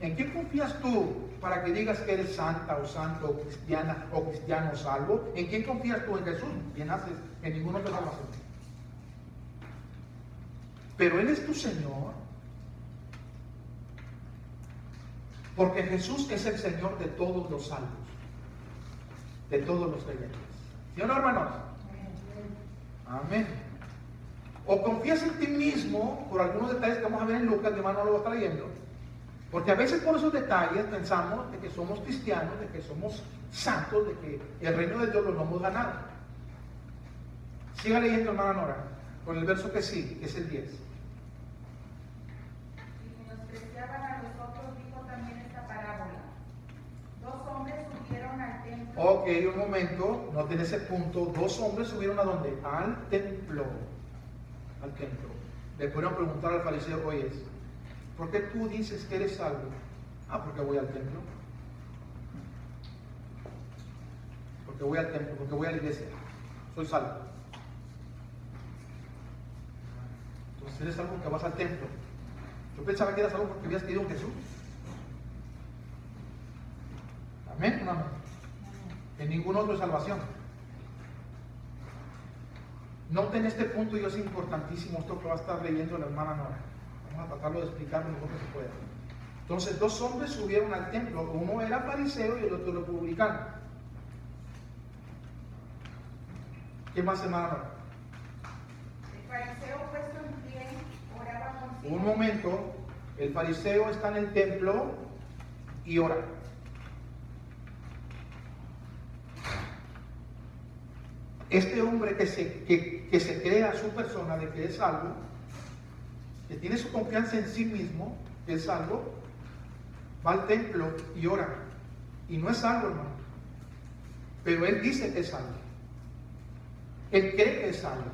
¿En quién confías tú para que digas que eres santa o santo o cristiana o cristiano salvo? ¿En quién confías tú? En Jesús. Bien haces, en ninguna otra salvación. Pero Él es tu Señor. Porque Jesús es el Señor de todos los salvos, de todos los creyentes. ¿Sí o no, hermanos? Amén. O confías en ti mismo por algunos detalles que vamos a ver en Lucas, mi hermano lo va a estar leyendo. Porque a veces por esos detalles pensamos de que somos cristianos, de que somos santos, de que el reino de Dios lo hemos ganado. Siga leyendo, hermana Nora, con el verso que sí, que es el 10. Y menospreciaban a los otros, dijo también esta parábola. 2 hombres subieron al templo. Ok, un momento, noten ese punto. 2 hombres subieron ¿a dónde? Al templo. Al templo. Le pudieron preguntar al fariseo, oye, ¿por qué tú dices que eres salvo? Ah, porque voy al templo. Porque voy al templo, porque voy a la iglesia. Soy salvo. Entonces eres salvo porque vas al templo. Yo pensaba que eras salvo porque habías creído en Jesús. Amén, amén. En ningún otro es salvación. Noten este punto, y es importantísimo esto que va a estar leyendo la hermana Nora. Vamos a tratarlo de explicar lo mejor que se pueda. Entonces, 2 hombres subieron al templo. Uno era fariseo y el otro era publicano. ¿Qué más, hermana Nora? El fariseo puesto en pie oraba consigo. Un momento, el fariseo está en el templo y ora. Este hombre que se crea su persona de que es salvo, que tiene su confianza en sí mismo, que es salvo, va al templo y ora. Y no es salvo, hermano. Pero él dice que es salvo. Él cree que es salvo.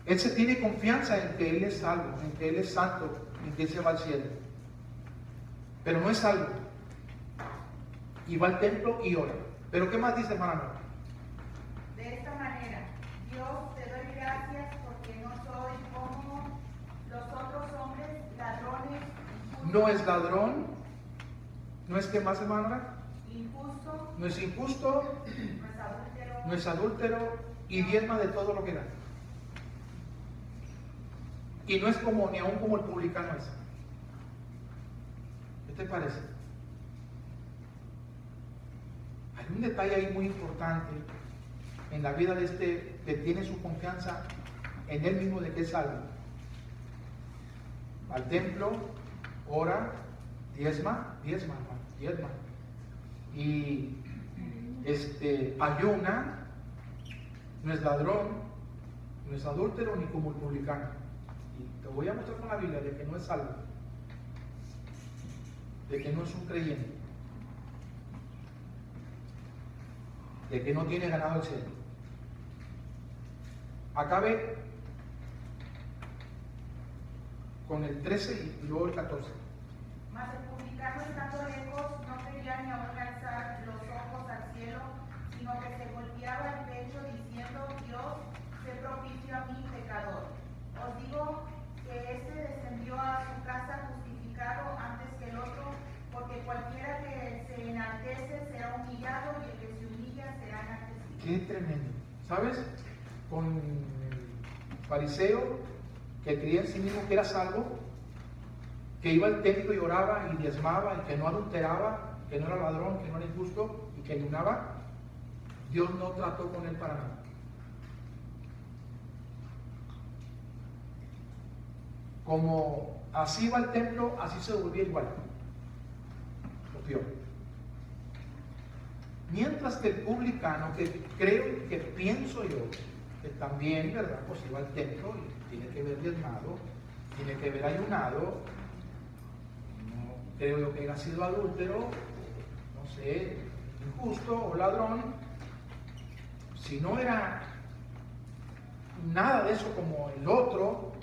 Él se tiene confianza en que él es salvo, en que él es santo, en que él se va al cielo. Pero no es salvo. Y va al templo y ora. Pero ¿qué más dice, hermano? De esta manera, Dios, te doy gracias porque no soy como los otros hombres, ladrones, injustos. No es ladrón. ¿No es qué más, hermana? Injusto, No es injusto. no es adúltero, No es adúltero y diezma de todo lo que gana. Y no es como ni aún como el publicano es. ¿Qué te parece? Hay un detalle ahí muy importante en la vida de este que tiene su confianza en él mismo de que es salvo. Al templo, ora, diezma, y ayuna, no es ladrón, no es adúltero ni como el publicano. Y te voy a mostrar con la Biblia de que no es salvo, de que no es un creyente, de que no tiene ganado el cielo. Acabe con el 13 y luego el 14. mas el publicano estando lejos no quería ni aún alzar los ojos al cielo, sino que se golpeaba el pecho diciendo, Dios, sé propicio a mí, pecador. Os digo que este descendió a su casa justificado antes que el otro, porque cualquiera que se enaltece será humillado y el que se humilla será enaltecido. Qué tremendo. ¿Sabes? Con el fariseo que creía en sí mismo que era salvo, que iba al templo y oraba y diezmaba y que no adulteraba, que no era ladrón, que no era injusto y que ayunaba, Dios no trató con él para nada. Como así iba al templo, así se volvía igual. Lo peor. Mientras que el publicano, que creo y que pienso yo, que también, ¿verdad? Pues iba al templo y tiene que ver diezmado, tiene que ver ayunado, no creo yo que haya sido adúltero, no sé, injusto o ladrón. Si no era nada de eso como el otro,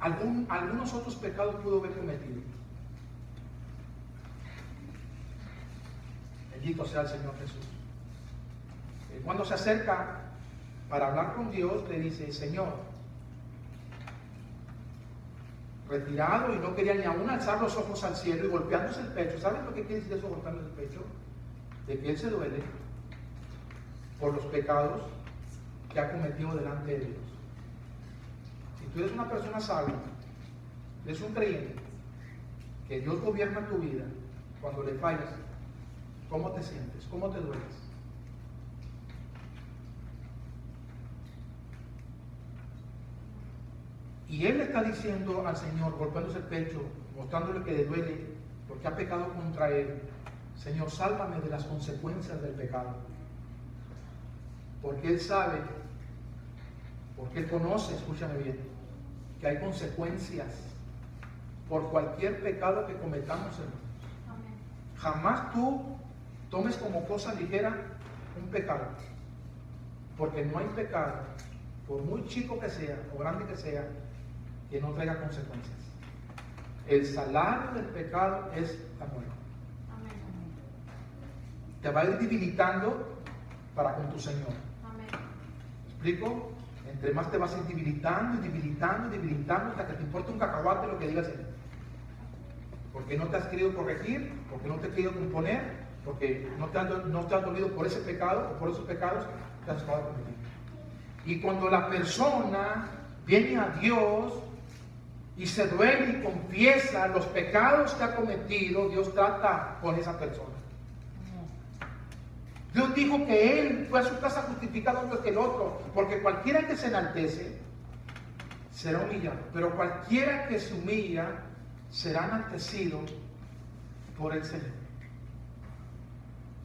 algunos otros pecados pudo haber cometido. Bendito sea el Señor Jesús. Cuando se acerca para hablar con Dios, le dice, Señor, retirado y no quería ni aún alzar los ojos al cielo y golpeándose el pecho. ¿Saben lo que quiere decir eso, golpeándose el pecho? De que él se duele por los pecados que ha cometido delante de Dios. Si tú eres una persona salva, eres un creyente, que Dios gobierna tu vida, cuando le fallas, ¿cómo te sientes? ¿Cómo te dueles? Y él le está diciendo al Señor, golpeándose el pecho, mostrándole que le duele, porque ha pecado contra él. Señor, sálvame de las consecuencias del pecado. Porque él sabe, porque él conoce, escúchame bien, que hay consecuencias por cualquier pecado que cometamos, hermanos. Jamás tú tomes como cosa ligera un pecado, porque no hay pecado, por muy chico que sea o grande que sea, que no traiga consecuencias. El salario del pecado es la muerte. Te va a ir debilitando para con tu Señor. ¿Me explico? Entre más te vas a ir debilitando y debilitando y debilitando hasta que te importa un cacahuate lo que diga el Señor. Porque no te has querido corregir, porque no te has querido componer, porque no te has dolido por ese pecado o por esos pecados que has estado cometiendo. Y cuando la persona viene a Dios y se duele y confiesa los pecados que ha cometido, Dios trata con esa persona. Dios dijo que él fue a su casa justificado antes que el otro, porque cualquiera que se enaltece será humillado, pero cualquiera que se humilla será enaltecido por el Señor.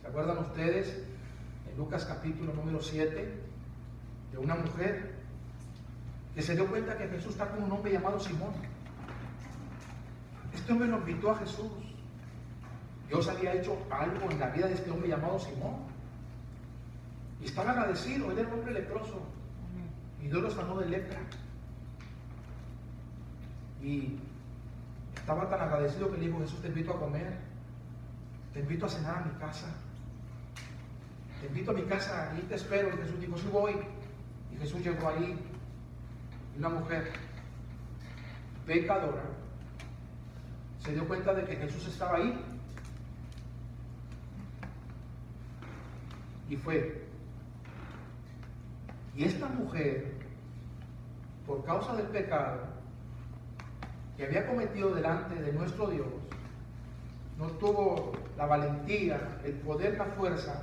¿Se acuerdan ustedes en Lucas capítulo número 7 de una mujer que se dio cuenta que Jesús está con un hombre llamado Simón? Este hombre lo invitó a Jesús. Dios había hecho algo en la vida de este hombre llamado Simón. Y estaba agradecido, él era un hombre leproso. Y Dios lo sanó de lepra. Y estaba tan agradecido que le dijo: Jesús, te invito a comer, te invito a cenar a mi casa, te invito a mi casa y te espero. Y Jesús dijo: sí voy. Y Jesús llegó ahí, y una mujer pecadora se dio cuenta de que Jesús estaba ahí y fue. Y esta mujer, por causa del pecado que había cometido delante de nuestro Dios, no tuvo la valentía, el poder, la fuerza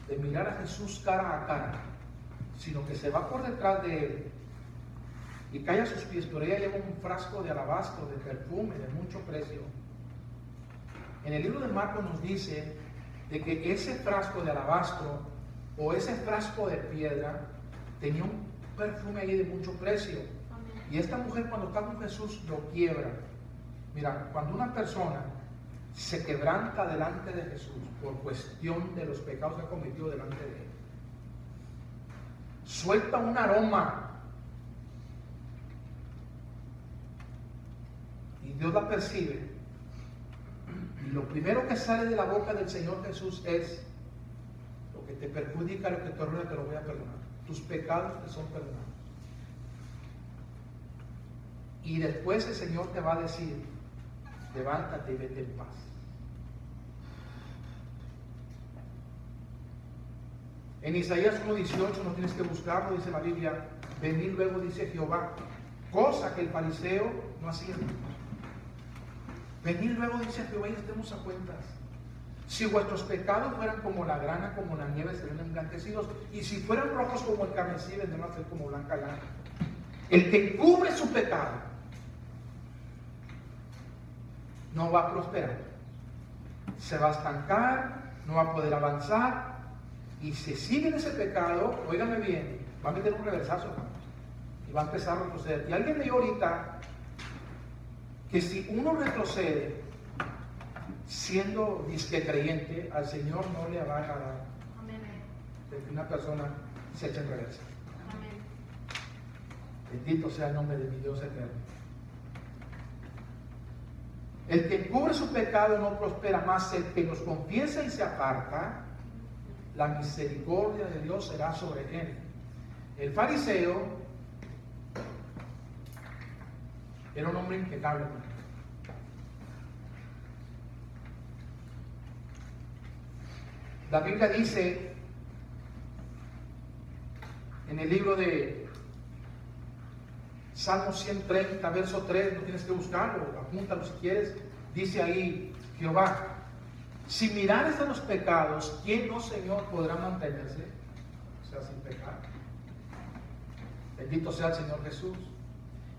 de mirar a Jesús cara a cara, sino que se va por detrás de él y cae a sus pies. Pero ella lleva un frasco de alabastro, de perfume, de mucho precio. En el libro de Marcos nos dice de que ese frasco de alabastro o ese frasco de piedra tenía un perfume ahí de mucho precio. Y esta mujer, cuando está con Jesús, lo quiebra. Mira, cuando una persona se quebranta delante de Jesús por cuestión de los pecados que ha cometido delante de él, suelta un aroma y Dios la percibe, y lo primero que sale de la boca del Señor Jesús es: lo que te perjudica, lo que te arruina, te lo voy a perdonar. Tus pecados te son perdonados. Y después el Señor te va a decir: levántate y vete en paz. En Isaías 1:18, no tienes que buscarlo, dice la Biblia: venid luego, dice Jehová, cosa que el fariseo no hacía. Venid luego, dice Jehová, y estemos a cuentas. Si vuestros pecados fueran como la grana, como la nieve, serían emblanquecidos. Y si fueran rojos como el carmesí, vendrán a ser como blanca lana. El que encubre su pecado no va a prosperar. Se va a estancar, no va a poder avanzar. Y si sigue en ese pecado, óigame bien, va a meter un reversazo, hermano, y va a empezar a retroceder. Y alguien leyó ahorita que si uno retrocede siendo disque creyente, al Señor no le va a agradar de que una persona se eche en reversa. Bendito sea el nombre de mi Dios eterno. El que encubre su pecado no prospera, más el que los confiesa y se aparta, la misericordia de Dios será sobre él. El fariseo Era un hombre impecable, hermano. La Biblia dice en el libro de Salmo 130, verso 3, no tienes que buscarlo, apúntalo si quieres, dice ahí Jehová: si mirares a los pecados, ¿quién, oh Señor, podrá mantenerse? O sea, sin pecar. Bendito sea el Señor Jesús.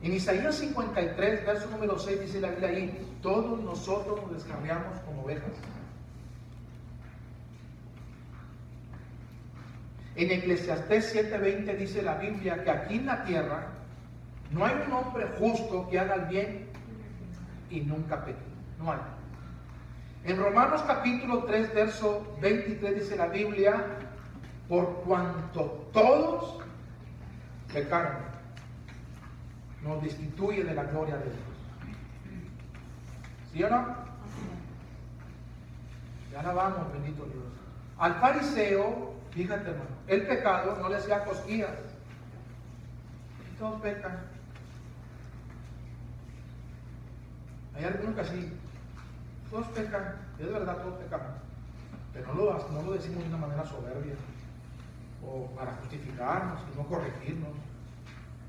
En Isaías 53, verso número 6, dice la Biblia ahí: todos nosotros nos descarriamos como ovejas. En Eclesiastés 7:20 dice la Biblia que aquí en la tierra no hay un hombre justo que haga el bien y nunca peque. No hay. En Romanos capítulo 3, verso 23 dice la Biblia: por cuanto todos pecaron, nos destituye de la gloria de Dios. ¿Sí o no? Ya la vamos, bendito Dios. Al fariseo, fíjate, hermano, el pecado no le hacía cosquillas. Todos pecan. Hay algunos que así, todos pecan, es verdad, todos pecamos, pero no lo decimos de una manera soberbia o para justificarnos y no corregirnos,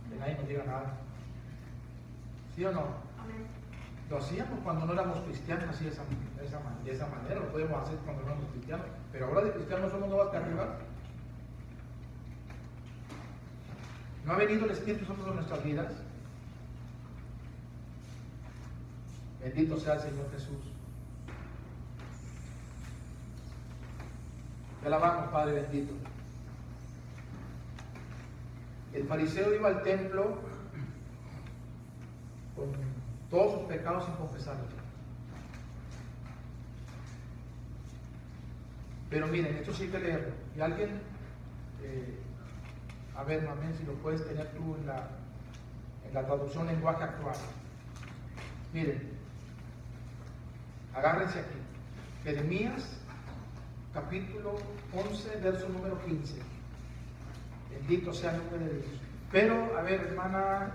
que nadie nos diga nada. ¿Sí o no? Amén. Lo hacíamos cuando no éramos cristianos, así de esa manera, lo podíamos hacer cuando no éramos cristianos, pero ahora de cristianos somos nuevas carreras. ¿No ha venido el Espíritu Santo en nuestras vidas? Bendito sea el Señor Jesús. Te alabamos, Padre bendito. El fariseo iba al templo con todos sus pecados sin confesarlos. Pero miren, esto sí hay que leerlo. Y alguien, a ver, mamén, si lo puedes tener tú en la traducción lenguaje actual. Miren, agárrense aquí. Jeremías, capítulo 11, verso número 15. Bendito sea el nombre de Dios. Pero, a ver, hermana,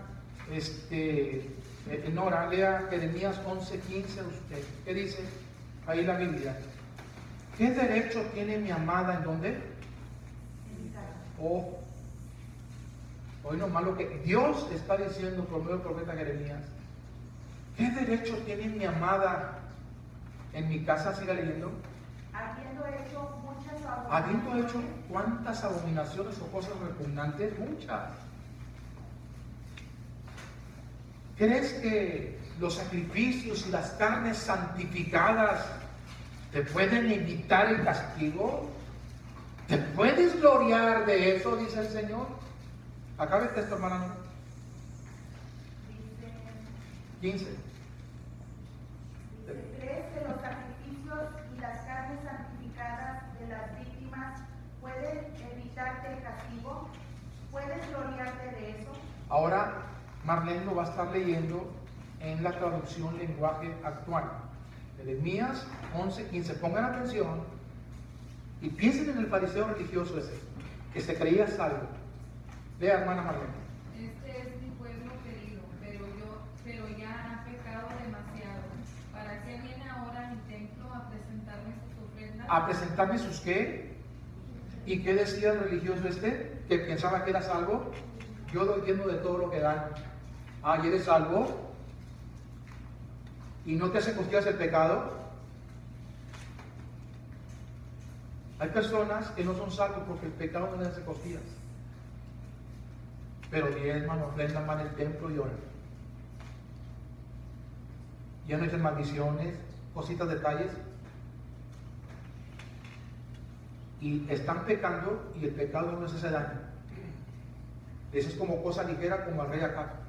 Nora, lea Jeremías 11, 15 usted. ¿Qué dice ahí la Biblia? ¿Qué derecho tiene mi amada en dónde? Oh, hoy nomás lo que Dios está diciendo por medio del profeta Jeremías. ¿Qué derecho tiene mi amada en mi casa? Siga leyendo. Habiendo hecho muchas Habiendo hecho cuántas abominaciones o cosas repugnantes, muchas. ¿Crees que los sacrificios y las carnes santificadas te pueden evitar el castigo? ¿Te puedes gloriar de eso? Dice el Señor. Acabe el texto, hermana. 15. ¿Crees que los sacrificios y las carnes santificadas de las víctimas pueden evitarte el castigo? ¿Puedes gloriarte de eso? Ahora Marlene lo va a estar leyendo en la traducción lenguaje actual. Jeremías 11:15. Pongan atención y piensen en el fariseo religioso ese, que se creía salvo. Lea, hermana Marlene. Este es mi pueblo querido, pero ya ha pecado demasiado. ¿Para qué viene ahora a mi templo a presentarme sus ofrendas? ¿A presentarme sus qué? ¿Y qué decía el religioso este? Que pensaba que era salvo. Yo doy lleno de todo lo que dan. Ah, ¿y eres salvo? ¿Y no te hace cosquillas el pecado? Hay personas que no son salvos porque el pecado no les hace cosquillas. Pero diezman, ofrendan, van al templo y oran. Ya no echan maldiciones, cositas, detalles. Y están pecando y el pecado no les hace daño. Eso es como cosa ligera, como al rey Acab.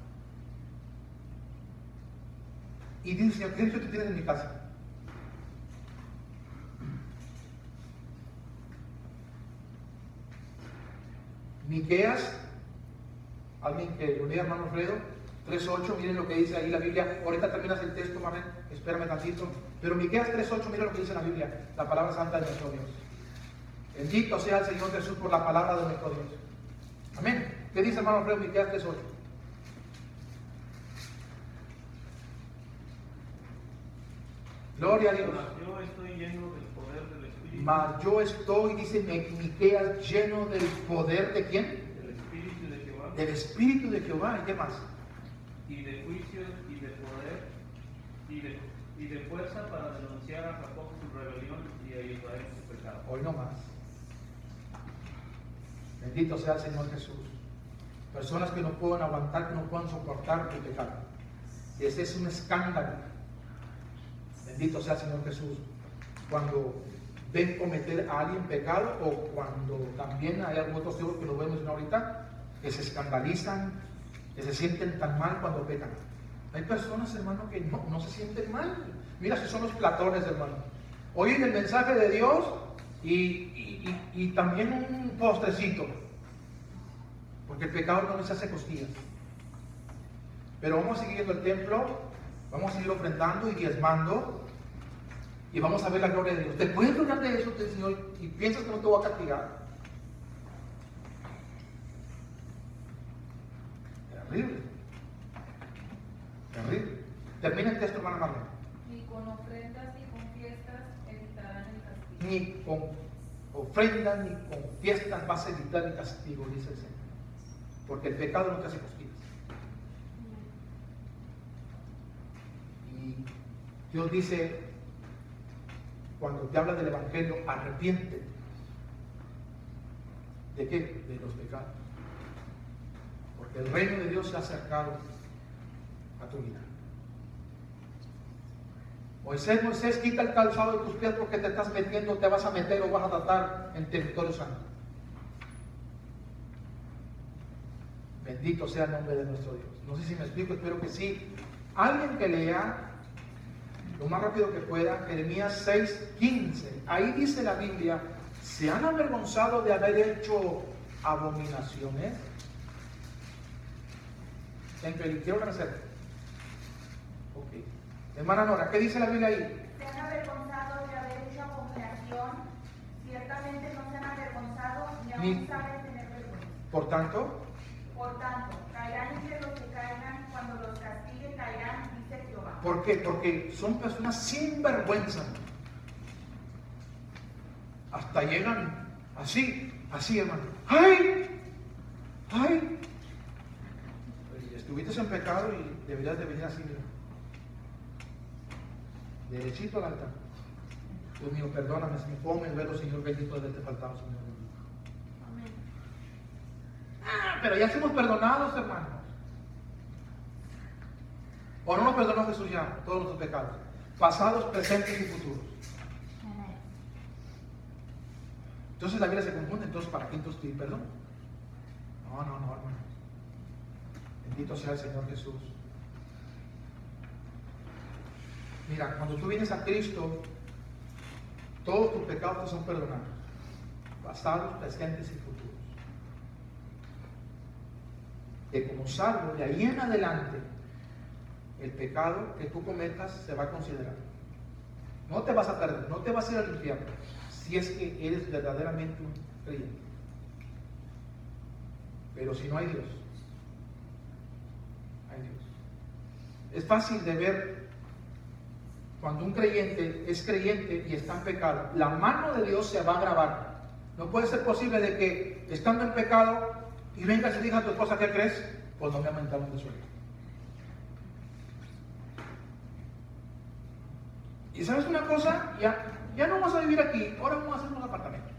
Y dice, Señor, ¿qué derecho tú tienes en mi casa? Miqueas, alguien que lo lea, hermano Alfredo, 3:8, miren lo que dice ahí la Biblia. Ahorita terminas el texto, mamá, espérame tantito. Pero Miqueas 3:8, miren lo que dice la Biblia, la palabra santa de nuestro Dios. Bendito sea el Señor Jesús por la palabra de nuestro Dios. Amén. ¿Qué dice, hermano Alfredo, Miqueas 3:8? Gloria a Dios. Mas yo estoy lleno del poder del Espíritu. Mas yo estoy, dice Miqueas, lleno del poder de ¿quién? Del Espíritu de Jehová. Del Espíritu de Jehová. ¿Y qué más? Y de juicio y de poder y de fuerza para denunciar a Jacob su rebelión y a Israel su pecado. Hoy no más. Bendito sea el Señor Jesús. Personas que no pueden aguantar, que no pueden soportar el pecado. Ese es un escándalo. Bendito sea el Señor Jesús. Cuando ven cometer a alguien pecado, o cuando también hay algunos otros teólogos que lo voy a mencionar ahorita, que se escandalizan, que se sienten tan mal cuando pecan. Hay personas, hermano, que no se sienten mal. Mira, si son los platones, hermano. Oyen el mensaje de Dios y también un postrecito. Porque el pecado no les hace costillas. Pero vamos a seguir yendo al templo, vamos a seguir ofrendando y diezmando, y vamos a ver la gloria de Dios. ¿Te puedes olvidar de eso, Señor, y piensas que no te voy a castigar? Terrible. Terrible. Termina el texto, hermana Marlene. Ni con ofrendas ni con fiestas evitarán el castigo. Ni con ofrendas ni con fiestas vas a evitar el castigo, dice el Señor. Porque el pecado no te hace costillas. Y Dios dice, cuando te habla del Evangelio, arrepiente. ¿De qué? De los pecados. Porque el reino de Dios se ha acercado a tu vida. Moisés, quita el calzado de tus pies porque te estás metiendo, te vas a meter o vas a tratar en territorio santo. Bendito sea el nombre de nuestro Dios. No sé si me explico, espero que sí. Alguien que lea lo más rápido que pueda, Jeremías 6:15. Ahí dice la Biblia, ¿se han avergonzado de haber hecho abominaciones? ¿Qué van a hacer? Ok. Hermana Nora, ¿qué dice la Biblia ahí? Se han avergonzado de haber hecho abominación, ciertamente no se han avergonzado ni aún saben tener vergüenza. Por tanto, caerán entre los que caigan, cuando los castigue caerán, dice Jehová. ¿por qué? Porque son personas sin vergüenza. Hasta llegan así, hermano. ¡Ay! ¡Ay! Estuviste en pecado y deberías de venir así, mira. Derechito al altar. Dios mío, perdóname si me puedo ver, Señor bendito, de haberte faltado, Señor bendito. Amén. Pero ya somos perdonados, hermanos. ¿O no nos perdonó Jesús ya todos nuestros pecados? Pasados, presentes y futuros. Entonces la Biblia se confunde, entonces ¿para qué entonces pedir perdón? No, hermano. Bendito sea el Señor Jesús. Mira, cuando tú vienes a Cristo, todos tus pecados te son perdonados. Pasados, presentes y futuros. Que como salvo, de ahí en adelante, el pecado que tú cometas se va a considerar. No te vas a perder, no te vas a ir al infierno, si es que eres verdaderamente un creyente. Pero si no hay Dios, hay Dios. Es fácil de ver cuando un creyente es creyente y está en pecado. La mano de Dios se va a grabar. No puede ser posible de que estando en pecado y vengas y digas a tu esposa, ¿qué crees? Pues no me aumentaron de sueldo. Y sabes una cosa, ya no vamos a vivir aquí, ahora vamos a hacer unos apartamentos.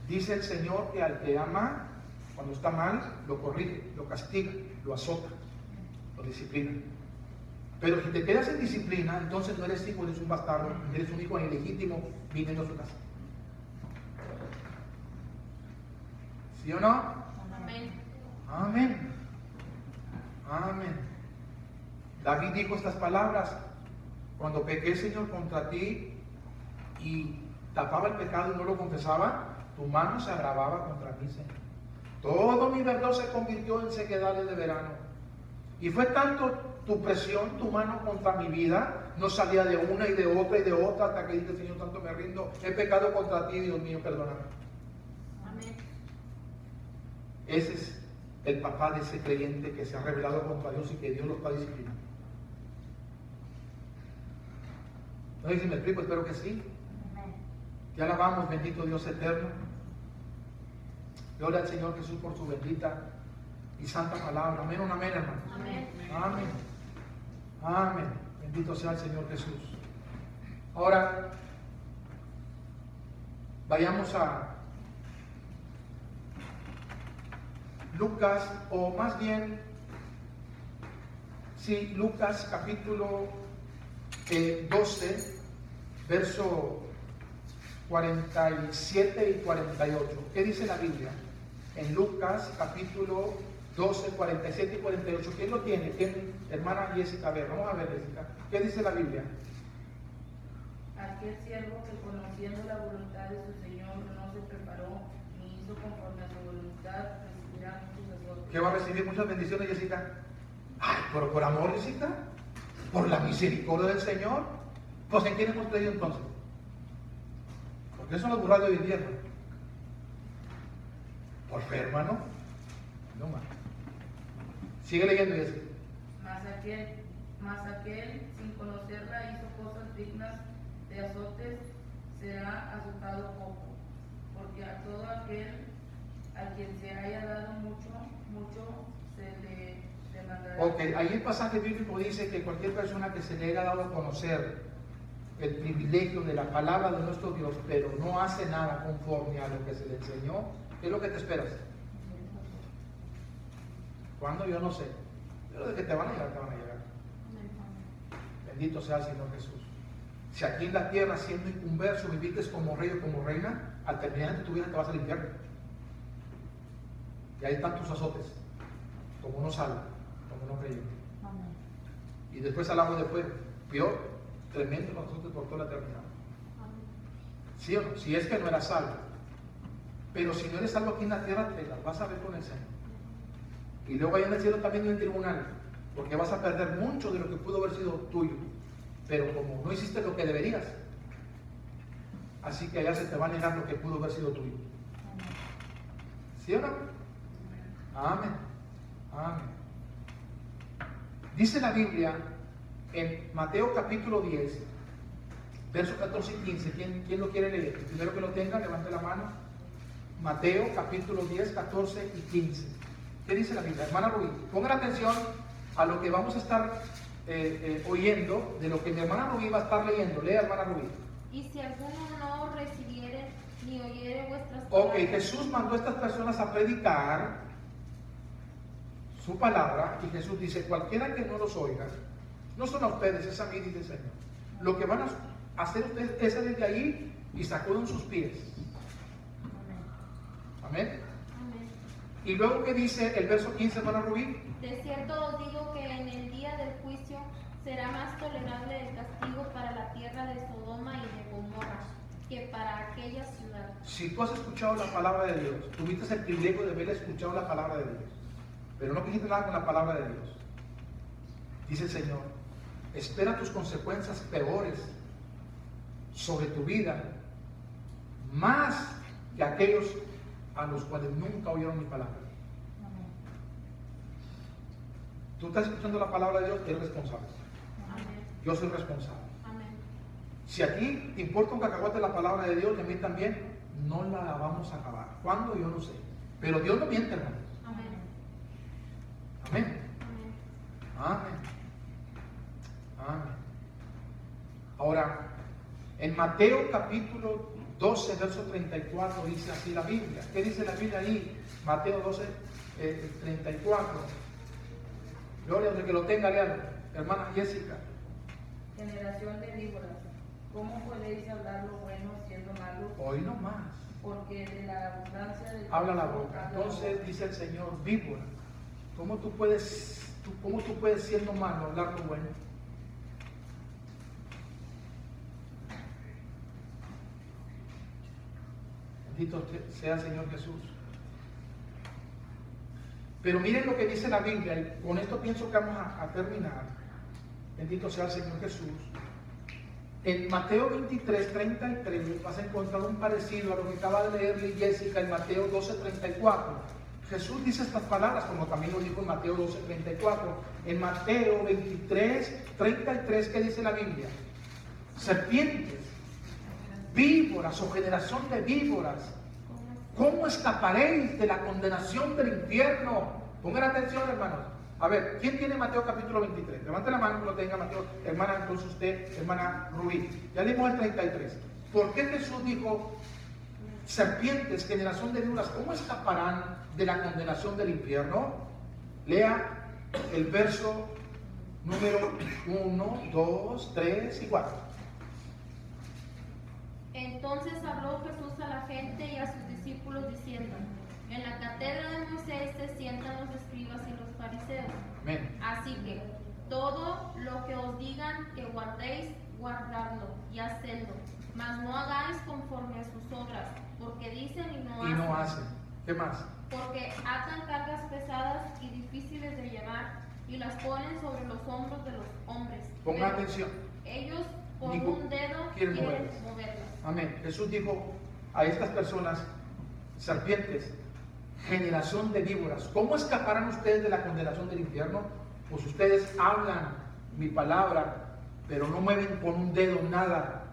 Dice el Señor que al que ama, cuando está mal, lo corrige, lo castiga, lo azota, lo disciplina. Pero si te quedas en disciplina, entonces no eres hijo, eres un bastardo, eres un hijo ilegítimo viniendo a su casa. ¿Sí o no? Amén. Amén. Amén. David dijo estas palabras: cuando pequé, Señor, contra ti y tapaba el pecado y no lo confesaba, tu mano se agravaba contra mí, Señor. Todo mi verdor se convirtió en sequedades de verano. Y fue tanto tu presión, tu mano contra mi vida, no salía de una y de otra, hasta que dije, Señor santo, me rindo, he pecado contra ti, Dios mío, perdóname. Amén. Ese es el papá de ese creyente que se ha rebelado contra Dios y que Dios lo está disciplinando. No sé si me explico, espero que sí. Te alabamos, bendito Dios eterno. Gloria al Señor Jesús por su bendita y santa palabra. Amén, un amén, hermano. Amén. Amén. Amén. Bendito sea el Señor Jesús. Ahora, vayamos a Lucas, o más bien, sí, Lucas capítulo 12, verso 47 y 48. ¿Qué dice la Biblia? En Lucas capítulo 12, 47 y 48. ¿Quién lo tiene? ¿Quién? Hermana Jessica, a ver, vamos a ver, Jessica. ¿Qué dice la Biblia? Aquel siervo que conociendo la voluntad de su Señor no se preparó ni hizo conforme a su voluntad, recibirá muchos azotes. ¿Qué va a recibir? Muchas bendiciones, Jessica. Ay, pero por amor, Jessica, por la misericordia del Señor. Pues ¿en quién hemos creído entonces? Porque eso no es burlar de hoy en día, hermano. Por fe, hermano. No más. Sigue leyendo, Jessica. Mas aquel, sin conocerla, hizo cosas dignas de azotes, será azotado poco. Porque a todo aquel a quien se haya dado mucho, mucho se le demandará. Ok, ahí el pasaje bíblico dice que cualquier persona que se le haya dado a conocer el privilegio de la palabra de nuestro Dios, pero no hace nada conforme a lo que se le enseñó, ¿qué es lo que te esperas? ¿Cuándo? Yo no sé. Pero de que te van a llegar, te van a llegar. Bendito sea el Señor Jesús. Si aquí en la tierra, siendo inconverso, viviste como rey o como reina, al terminar de tu vida te vas al infierno. Y hay tantos azotes, como uno salva, como uno creyó. Y después al agua de fuego, peor, tremendo los azotes por toda la eternidad. ¿Sí o no? Si es que no eras salvo. Pero si no eres salvo aquí en la tierra, te las vas a ver con el Señor. Y luego allá en el cielo también en el tribunal, porque vas a perder mucho de lo que pudo haber sido tuyo, pero como no hiciste lo que deberías, así que allá se te va a negar lo que pudo haber sido tuyo. ¿Sí o no? Amén. Amén. Dice la Biblia en Mateo capítulo 10, versos 14 y 15. ¿Quién lo quiere leer? El primero que lo tenga, levante la mano. Mateo capítulo 10, 14 y 15. ¿Qué dice la Biblia? Hermana Rubí, pongan atención a lo que vamos a estar oyendo, de lo que mi hermana Rubí va a estar leyendo. Lea, hermana Rubí. Y si alguno no recibiere ni oyere vuestras Ok, palabras. Jesús mandó a estas personas a predicar su palabra, y Jesús dice, cualquiera que no los oiga, no son a ustedes, es a mí, dice el Señor. Lo que van a hacer ustedes es salir de ahí y sacuden sus pies. Amén. Amén. Y luego, ¿qué dice el verso 15, hermana Rubí? De cierto os digo que en el día del juicio será más tolerable el castigo para la tierra de Sodoma y de Gomorra que para aquella ciudad. Si tú has escuchado la palabra de Dios, tuviste el privilegio de haber escuchado la palabra de Dios, pero no quisiste nada con la palabra de Dios, dice el Señor, espera tus consecuencias peores sobre tu vida, más que aquellos a los cuales nunca oyeron mi palabra. Tú estás escuchando la palabra de Dios, eres responsable. Amén. Yo soy responsable. Amén. Si aquí te importa un cacahuate la palabra de Dios, y a mí también, no la vamos a acabar. ¿Cuándo? Yo no sé. Pero Dios no miente, hermanos. Amén. Amén. Amén. Amén. Amén. Ahora, en Mateo capítulo 12, verso 34, dice así la Biblia. ¿Qué dice la Biblia ahí? Mateo 12, 34. Gloria a Dios, que lo tenga, lean. Hermana Jessica. Generación de víboras, ¿cómo podéis hablar lo bueno siendo malos? Hoy no más. Porque de la abundancia del Habla la corazón boca. habla la Entonces boca. dice el Señor, víbora, ¿cómo tú puedes siendo malo hablar lo bueno? Bendito sea el Señor Jesús. Pero miren lo que dice la Biblia, y con esto pienso que vamos a terminar. Bendito sea el Señor Jesús. En Mateo 23, 33 vas a encontrar un parecido a lo que acaba de leerle Jessica en Mateo 12, 34. Jesús dice estas palabras, como también lo dijo en Mateo 12:34. En Mateo 23:33, ¿qué dice la Biblia? Serpientes, víboras o generación de víboras, ¿cómo escaparéis de la condenación del infierno? Pongan atención, hermanos. A ver, ¿quién tiene Mateo capítulo 23? Levante la mano que lo tenga, Mateo. Hermana, entonces usted, hermana Rubí. Ya leímos el 33. ¿Por qué Jesús dijo serpientes, generación de víboras, cómo escaparán de la condenación del infierno? Lea el verso número 1, 2, 3 y 4. Entonces habló Jesús a la gente y a sus discípulos diciendo: en la cátedra de Moisés se sientan los escribas y los fariseos. Amén. Así que todo lo que os digan que guardéis, guardadlo y hacedlo, mas no hagáis conforme a sus obras, porque dicen y no hacen. ¿Qué más? Porque atan cargas pesadas y difíciles de llevar y las ponen sobre los hombros de los hombres. Pongan Pero atención. ellos con Ningún- un dedo quieren quieren moverlas. moverlas. Amén. Jesús dijo a estas personas, serpientes, generación de víboras, ¿cómo escaparán ustedes de la condenación del infierno? Pues ustedes hablan mi palabra, pero no mueven con un dedo nada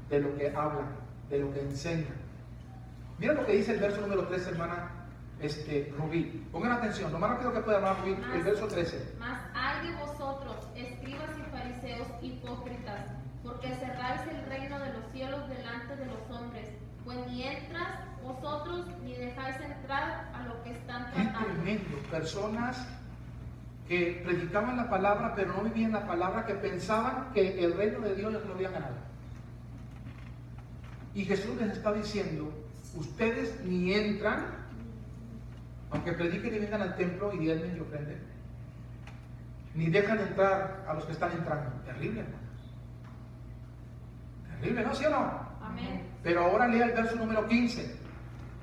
de lo que hablan, de lo que enseñan. Mira lo que dice el verso número 13, hermana Rubí. Pongan atención, lo más rápido que pueda, hermana Rubí, el verso 13. Mas hay de vosotros, escribas y fariseos hipócritas, porque cerráis el reino de los cielos delante de los hombres, pues ni entras vosotros ni dejáis entrar a lo que están Qué tratando. tremendo. Personas que predicaban la palabra, pero no vivían la palabra, que pensaban que el reino de Dios ya se lo habían ganado. Y Jesús les está diciendo, ustedes ni entran, aunque prediquen y vengan al templo y diezmen y ofrenden, ni dejan entrar a los que están entrando. Terrible, hermano. Terrible, ¿no? ¿Sí o no? Amén. Pero ahora lea el verso número 15.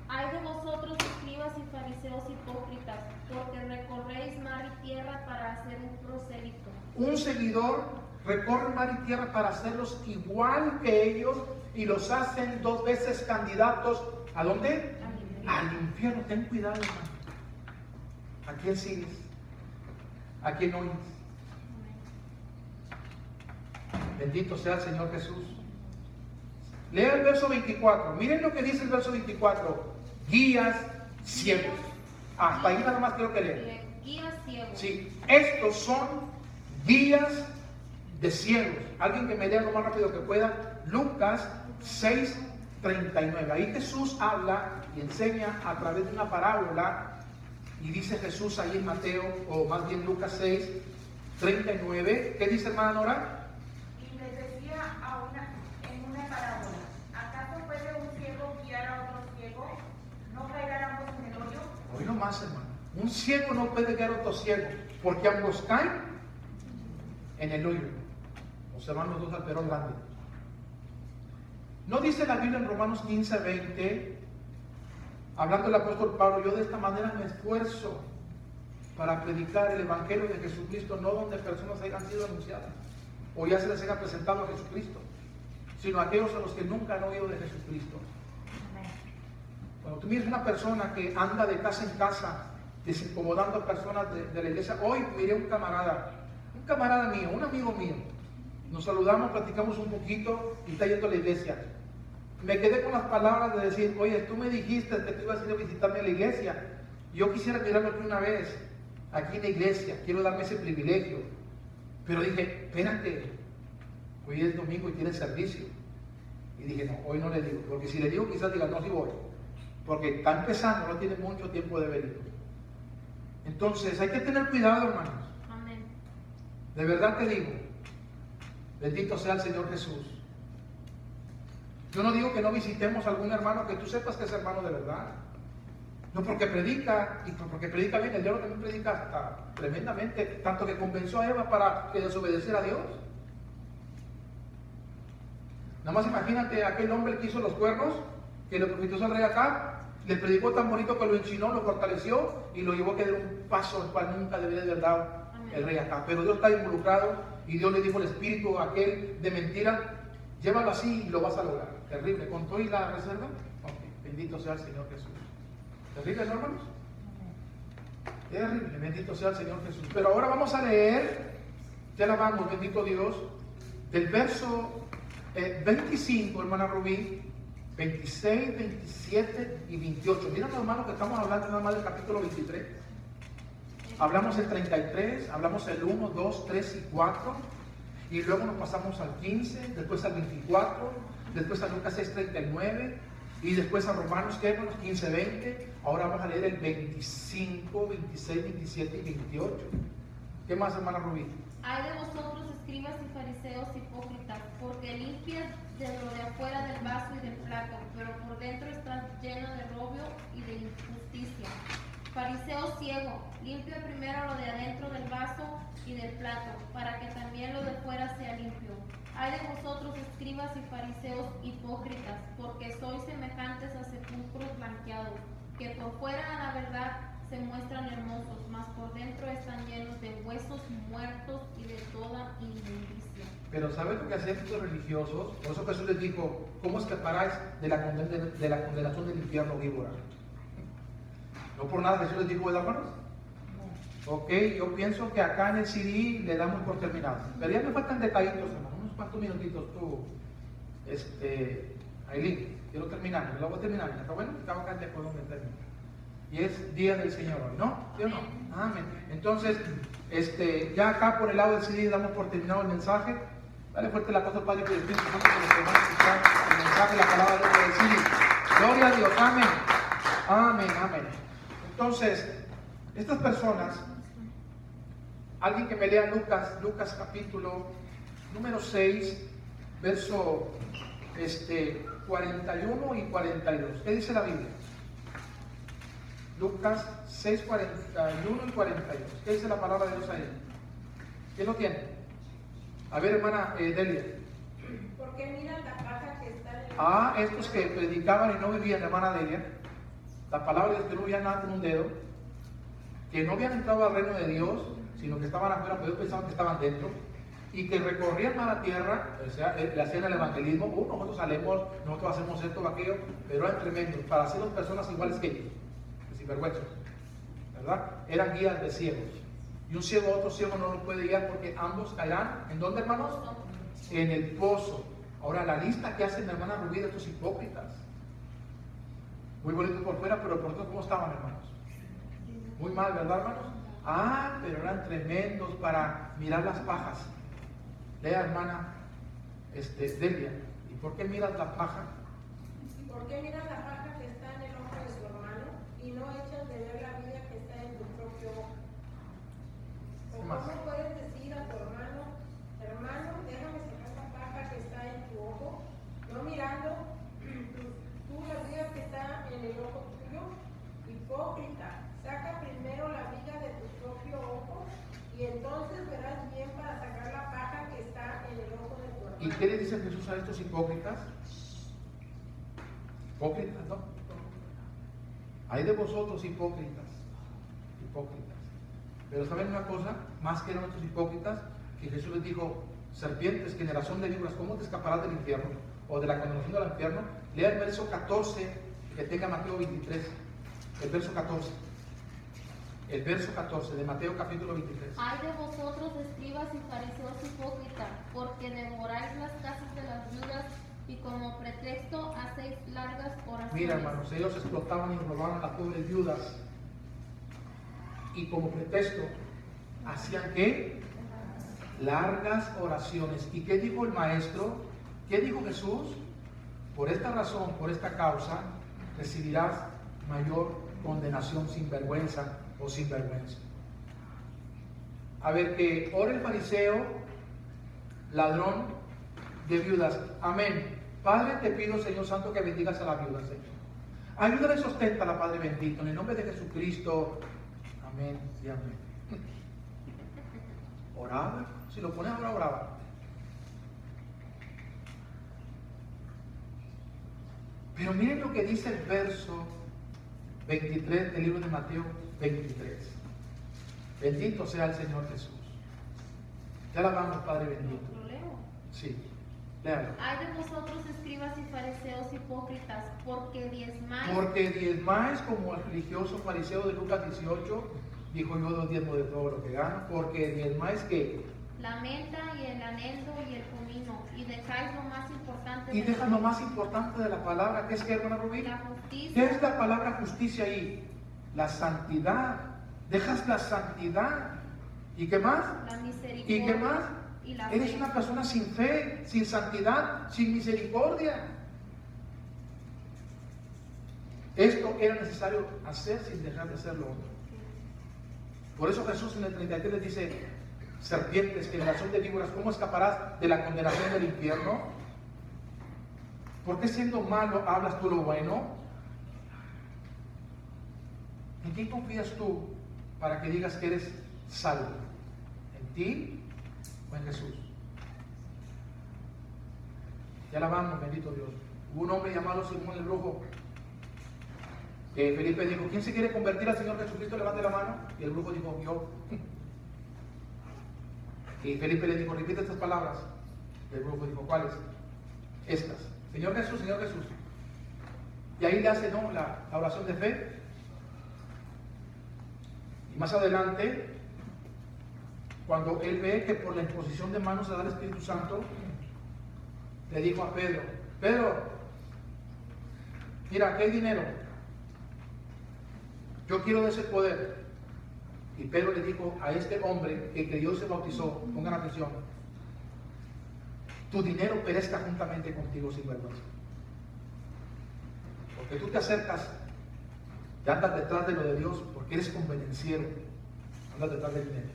Hay de vosotros, escribas y fariseos hipócritas, porque recorréis mar y tierra para hacer un prosélito. Un seguidor recorre mar y tierra para hacerlos igual que ellos y los hacen 2 veces candidatos. ¿A dónde? Al infierno. Ten cuidado, hermano. ¿A quién sigues? ¿A quién oyes? Bendito sea el Señor Jesús. Lea el verso 24. Miren lo que dice el verso 24. Guías ciegos. Hasta ahí nada más quiero que lean. Guías ciegos. Sí, estos son guías de ciegos. Alguien que me lea lo más rápido que pueda. Lucas 6:39. Ahí Jesús habla y enseña a través de una parábola. Y dice Jesús ahí en Mateo, o más bien Lucas 6:39. ¿Qué dice, hermana Nora? Y les decía en una parábola: ¿acaso puede un ciego guiar a otro ciego? ¿No caerán ambos en el hoyo? Hoy no más, hermano. Un ciego no puede guiar a otro ciego, porque ambos caen en el hoyo. O se van los dos al perón grande. ¿No dice la Biblia en Romanos 15:20, hablando el apóstol Pablo, yo de esta manera me esfuerzo para predicar el Evangelio de Jesucristo, no donde personas hayan sido anunciadas o ya se les haya presentado a Jesucristo, sino a aquellos a los que nunca han oído de Jesucristo? Cuando tú miras una persona que anda de casa en casa desincomodando a personas de la iglesia, hoy miré un camarada mío, un amigo mío, nos saludamos, platicamos un poquito y está yendo a la iglesia. Me quedé con las palabras de decir, oye, tú me dijiste que tú ibas a ir a visitarme a la iglesia. Yo quisiera mirarlo aquí una vez, aquí en la iglesia, quiero darme ese privilegio. Pero dije, espérate, hoy es domingo y tiene servicio. Y dije, no, hoy no le digo, porque si le digo quizás diga, no, sí voy. Porque está empezando, no tiene mucho tiempo de venir. Entonces hay que tener cuidado, hermanos. Amén. De verdad te digo, bendito sea el Señor Jesús. Yo no digo que no visitemos a algún hermano que tú sepas que es hermano de verdad. No porque predica, y porque predica bien, el diablo también predica hasta tremendamente, tanto que convenció a Eva para que desobedeciera a Dios. Nada más imagínate aquel hombre que hizo los cuernos, que le profetizó al rey Acab, le predicó tan bonito que lo enchinó, lo fortaleció y lo llevó a que diera un paso al cual nunca debería haber dado el rey Acab. Pero Dios está involucrado y Dios le dijo al espíritu aquel de mentira, llévalo así y lo vas a lograr. Terrible. ¿Con todo y la reserva? Ok. Bendito sea el Señor Jesús. ¿Terrible, ¿no, hermanos? Terrible, bendito sea el Señor Jesús. Pero ahora vamos a leer, ya la vamos, bendito Dios, del verso 25, hermana Rubí, 26, 27 y 28. Miren, hermanos, que estamos hablando nada más del capítulo 23. Hablamos el 33, hablamos el 1, 2, 3 y 4. Y luego nos pasamos al 15, después al 24, después a Lucas 6, 39. Y después a Romanos, ¿qué, hermanos? 15, 20. Ahora vamos a leer el 25, 26, 27 y 28. ¿Qué más, hermana Rubí? Ay de vosotros, escribas y fariseos hipócritas, porque limpias de lo de afuera del vaso y del plato, pero por dentro estás lleno de robio y de injusticia. Fariseo ciego, limpia primero lo de adentro del vaso y del plato, para que también lo de fuera sea limpio. Ay de vosotros, escribas y fariseos hipócritas, porque sois semejantes a sepulcros blanqueados, que por fuera a la verdad se muestran hermosos, mas por dentro están llenos de huesos muertos y de toda inmundicia. Pero ¿saben lo que hacían estos religiosos? Por eso Jesús les dijo, ¿cómo escaparáis de la condenación del infierno, víbora? No por nada Jesús les dijo, ¿verdad, hermanos? Ok, yo pienso que acá en el CD le damos por terminado. Pero ya me faltan detallitos, hermano, unos cuantos minutitos tú, Aileen, quiero terminar, lo voy a terminar, está bueno, estaba acá de acuerdo en terminar. Y es día del Señor hoy, ¿no? ¿Sí o no? Amén. Entonces, ya acá por el lado del CD damos por terminado el mensaje. Dale fuerte el apóstol Padre y el Espíritu Santo que nos van a escuchar el mensaje, la palabra de Dios del CD. Gloria a Dios, amén. Amén, amén. Entonces, estas personas, alguien que me lea Lucas capítulo número 6, verso 41 y 42. ¿Qué dice la Biblia? Lucas 6, 41 y 42. ¿Qué dice la palabra de Dios ahí? ¿Quién lo tiene? A ver, hermana Delia. Porque miran la paja que está en el... Estos que predicaban y no vivían, hermana Delia. La palabra de Dios que no veían nada con un dedo. Que no habían entrado al reino de Dios, sino que estaban afuera, pero ellos pensaban que estaban dentro. Y que recorrían a la tierra, o sea, le hacían el evangelismo. Nosotros salimos, nosotros hacemos esto o aquello, pero eran tremendos para hacernos personas iguales que ellos. Sinvergüenza, ¿verdad? Eran guías de ciegos. Y un ciego a otro ciego no lo puede guiar porque ambos caerán. ¿En dónde, hermanos? En el pozo. Ahora, la lista que hace mi hermana Rubí de estos hipócritas. Muy bonitos por fuera, pero por dentro, ¿cómo estaban, hermanos? Muy mal, ¿verdad, hermanos? Pero eran tremendos para mirar las pajas. Lea, hermana Delia. ¿Y por qué miras la paja? ¿Por qué miras la paja que está en el ojo de tu hermano y no echas de ver la viga que está en tu propio ojo? ¿O cómo puedes decir a tu hermano, déjame sacar la paja que está en tu ojo, no mirando tú la viga que está en el ojo tuyo? Hipócrita, saca primero la viga de tu propio ojo y entonces verás bien para sacar la paja que está en el ojo de tu hermano. ¿Y qué le dice Jesús a estos hipócritas? Hipócritas, ¿no? Hay de vosotros hipócritas. Pero ¿saben una cosa? Más que eran estos hipócritas, que Jesús les dijo, serpientes, generación de víboras, ¿cómo te escaparás del infierno? O de la condenación del infierno. Lea el verso 14, que tenga Mateo 23. El verso 14. El verso 14 de Mateo capítulo 23. Ay de vosotros, escribas y fariseos hipócritas, porque devoráis las casas de las viudas y como pretexto hacéis largas oraciones. Mira, hermanos, ellos explotaban y robaban a las pobres viudas. Y como pretexto, ¿hacían qué? Largas oraciones. ¿Y qué dijo el maestro? ¿Qué dijo Jesús? Por esta razón, por esta causa, recibirás mayor condenación sin vergüenza o sin vergüenza. A ver, que ore el fariseo, ladrón de viudas. Amén. Padre, te pido, Señor Santo, que bendigas a la viuda, Señor. Ayúdale y sosténtala, Padre bendito, en el nombre de Jesucristo. Amén y amén. Oraba, si lo pones ahora, oraba. Pero miren lo que dice el verso 23 del libro de Mateo 23. Bendito sea el Señor Jesús. Ya la vamos, Padre bendito. ¿Lo leo? Sí, léalo. Ay de vosotros, escribas y fariseos hipócritas, porque diezmáis Como el religioso fariseo de Lucas 18, dijo: yo doy diezmo de todo lo que gano, porque diezma es que. La menta y el anhelo y el comino, y dejáis lo más importante. Y deja lo más importante de la palabra, ¿qué es que, hermana Rubí? La justicia. ¿Qué es la palabra justicia ahí? La santidad. Dejas la santidad. ¿Y qué más? La misericordia. ¿Y qué más? Y la Eres fe. una persona sin fe, sin santidad, sin misericordia. Esto era necesario hacer sin dejar de hacerlo. Por eso Jesús en el 33 les dice: serpientes, generación de víboras, ¿cómo escaparás de la condenación del infierno? ¿Por qué siendo malo hablas tú lo bueno? ¿En quién confías tú para que digas que eres salvo? ¿En ti o en Jesús? Ya la vamos, bendito Dios. Hubo un hombre llamado Simón el Brujo, que Felipe dijo: ¿quién se quiere convertir al Señor Jesucristo? Levante la mano. Y el brujo dijo: yo. Y Felipe le dijo: repite estas palabras. Y el brujo dijo: ¿cuáles? Estas: Señor Jesús, Señor Jesús. Y ahí le hace la oración de fe. Y más adelante, cuando él ve que por la imposición de manos se da el Espíritu Santo, le dijo a Pedro: Pedro, mira, aquí hay dinero, yo quiero de ese poder. Y Pedro le dijo a este hombre que creyó y se bautizó, pongan atención: tu dinero perezca juntamente contigo sin vergüenza. Porque tú te acercas y andas detrás de lo de Dios porque eres convenenciero, andas detrás del dinero.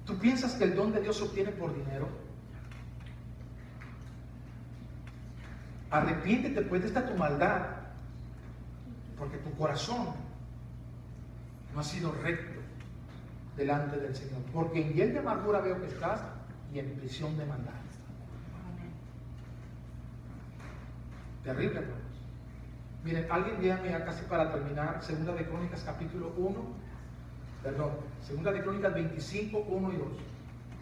¿Tú piensas que el don de Dios se obtiene por dinero? Arrepiéntete pues de esta tu maldad, porque tu corazón no ha sido recto delante del Señor. Porque en hiel de amargura veo que estás, y en prisión de maldad. Terrible, hermanos. Miren, alguien dígame ya casi para terminar, Segunda de Crónicas capítulo 25, 1 y 2.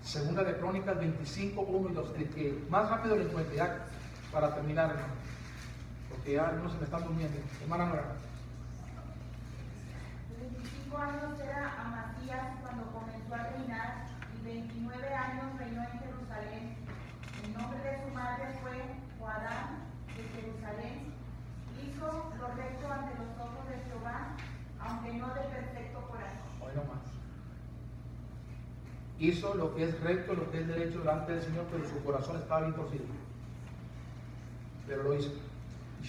Segunda de Crónicas 25, 1 y 2. El que más rápido lo encuentre, ya para terminar, hermano. Porque ya algunos se me están durmiendo. Hermana Nora. 25 años era Amasías cuando comenzó a reinar, y 29 años reinó en Jerusalén. El nombre de su madre fue Joadán de Jerusalén. Hizo lo recto ante los ojos de Jehová, aunque no de perfecto corazón. Hoy no más. Hizo lo que es recto, lo que es derecho delante del Señor, pero su corazón estaba bien torcido. Pero lo hizo. Y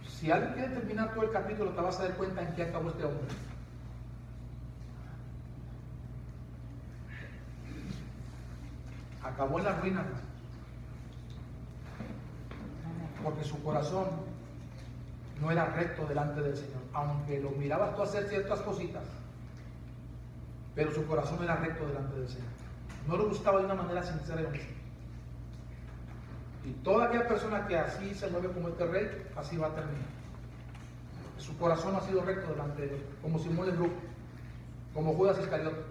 si alguien quiere terminar todo el capítulo, te vas a dar cuenta en qué acabó este hombre. Acabó en la ruina, porque su corazón no era recto delante del Señor, aunque lo mirabas tú hacer ciertas cositas, pero su corazón no era recto delante del Señor, no lo buscaba de una manera sincera y honesta. Y toda aquella persona que así se mueve como este rey, así va a terminar, porque su corazón no ha sido recto delante de Dios, como Simón el Brujo, como Judas Iscariote,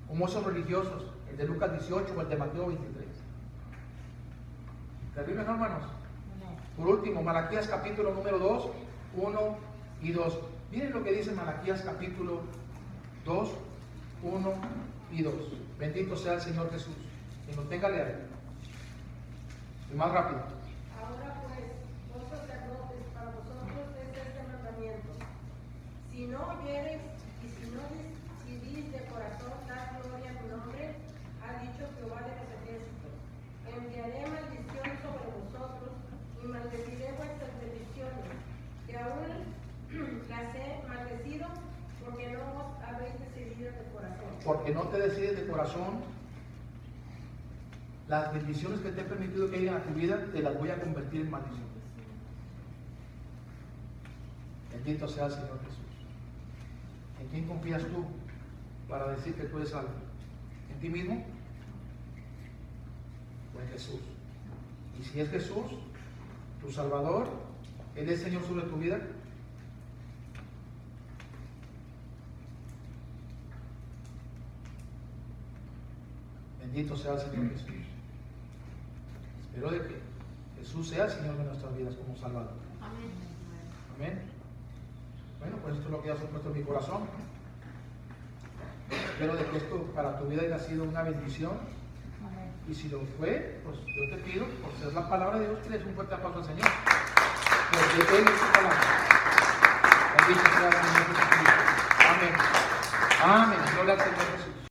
como esos religiosos, el de Lucas 18 o el de Mateo 23. ¿Terrible, no, hermanos? Por último, Malaquías capítulo número 2, 1 y 2. Miren lo que dice Malaquías capítulo 2, 1 y 2. Bendito sea el Señor Jesús. Que nos tenga leer. Y más rápido. Ahora pues, vos sacerdotes, para vosotros es este mandamiento: si no oyereis y si no decidís de corazón dar gloria a tu nombre, ha dicho Jehová de los ejércitos, enviaré maldición sobre vosotros y maldeciré vuestras bendiciones, que aún las he maldecido, porque no os habéis decidido de corazón. Porque no te decides de corazón, las bendiciones que te he permitido que lleguen a tu vida, te las voy a convertir en maldición. Bendito sea el Señor Jesús. ¿En quién confías tú para decir que tú eres salvo? ¿En ti mismo o en Jesús? Y si es Jesús, tu Salvador, Él es Señor sobre tu vida, bendito sea el Señor Jesús. Espero de que Jesús sea el Señor de nuestras vidas como Salvador. Amén. Amén. Bueno, pues pues esto es lo que Dios ha puesto en mi corazón. Espero de que esto para tu vida haya sido una bendición. Y si lo fue, pues yo te pido, por ser la palabra de Dios, que le des un fuerte aplauso al Señor. Porque Él es su palabra. Bendito sea el Señor Jesucristo. Amén. Amén. Gloria al Señor Jesucristo.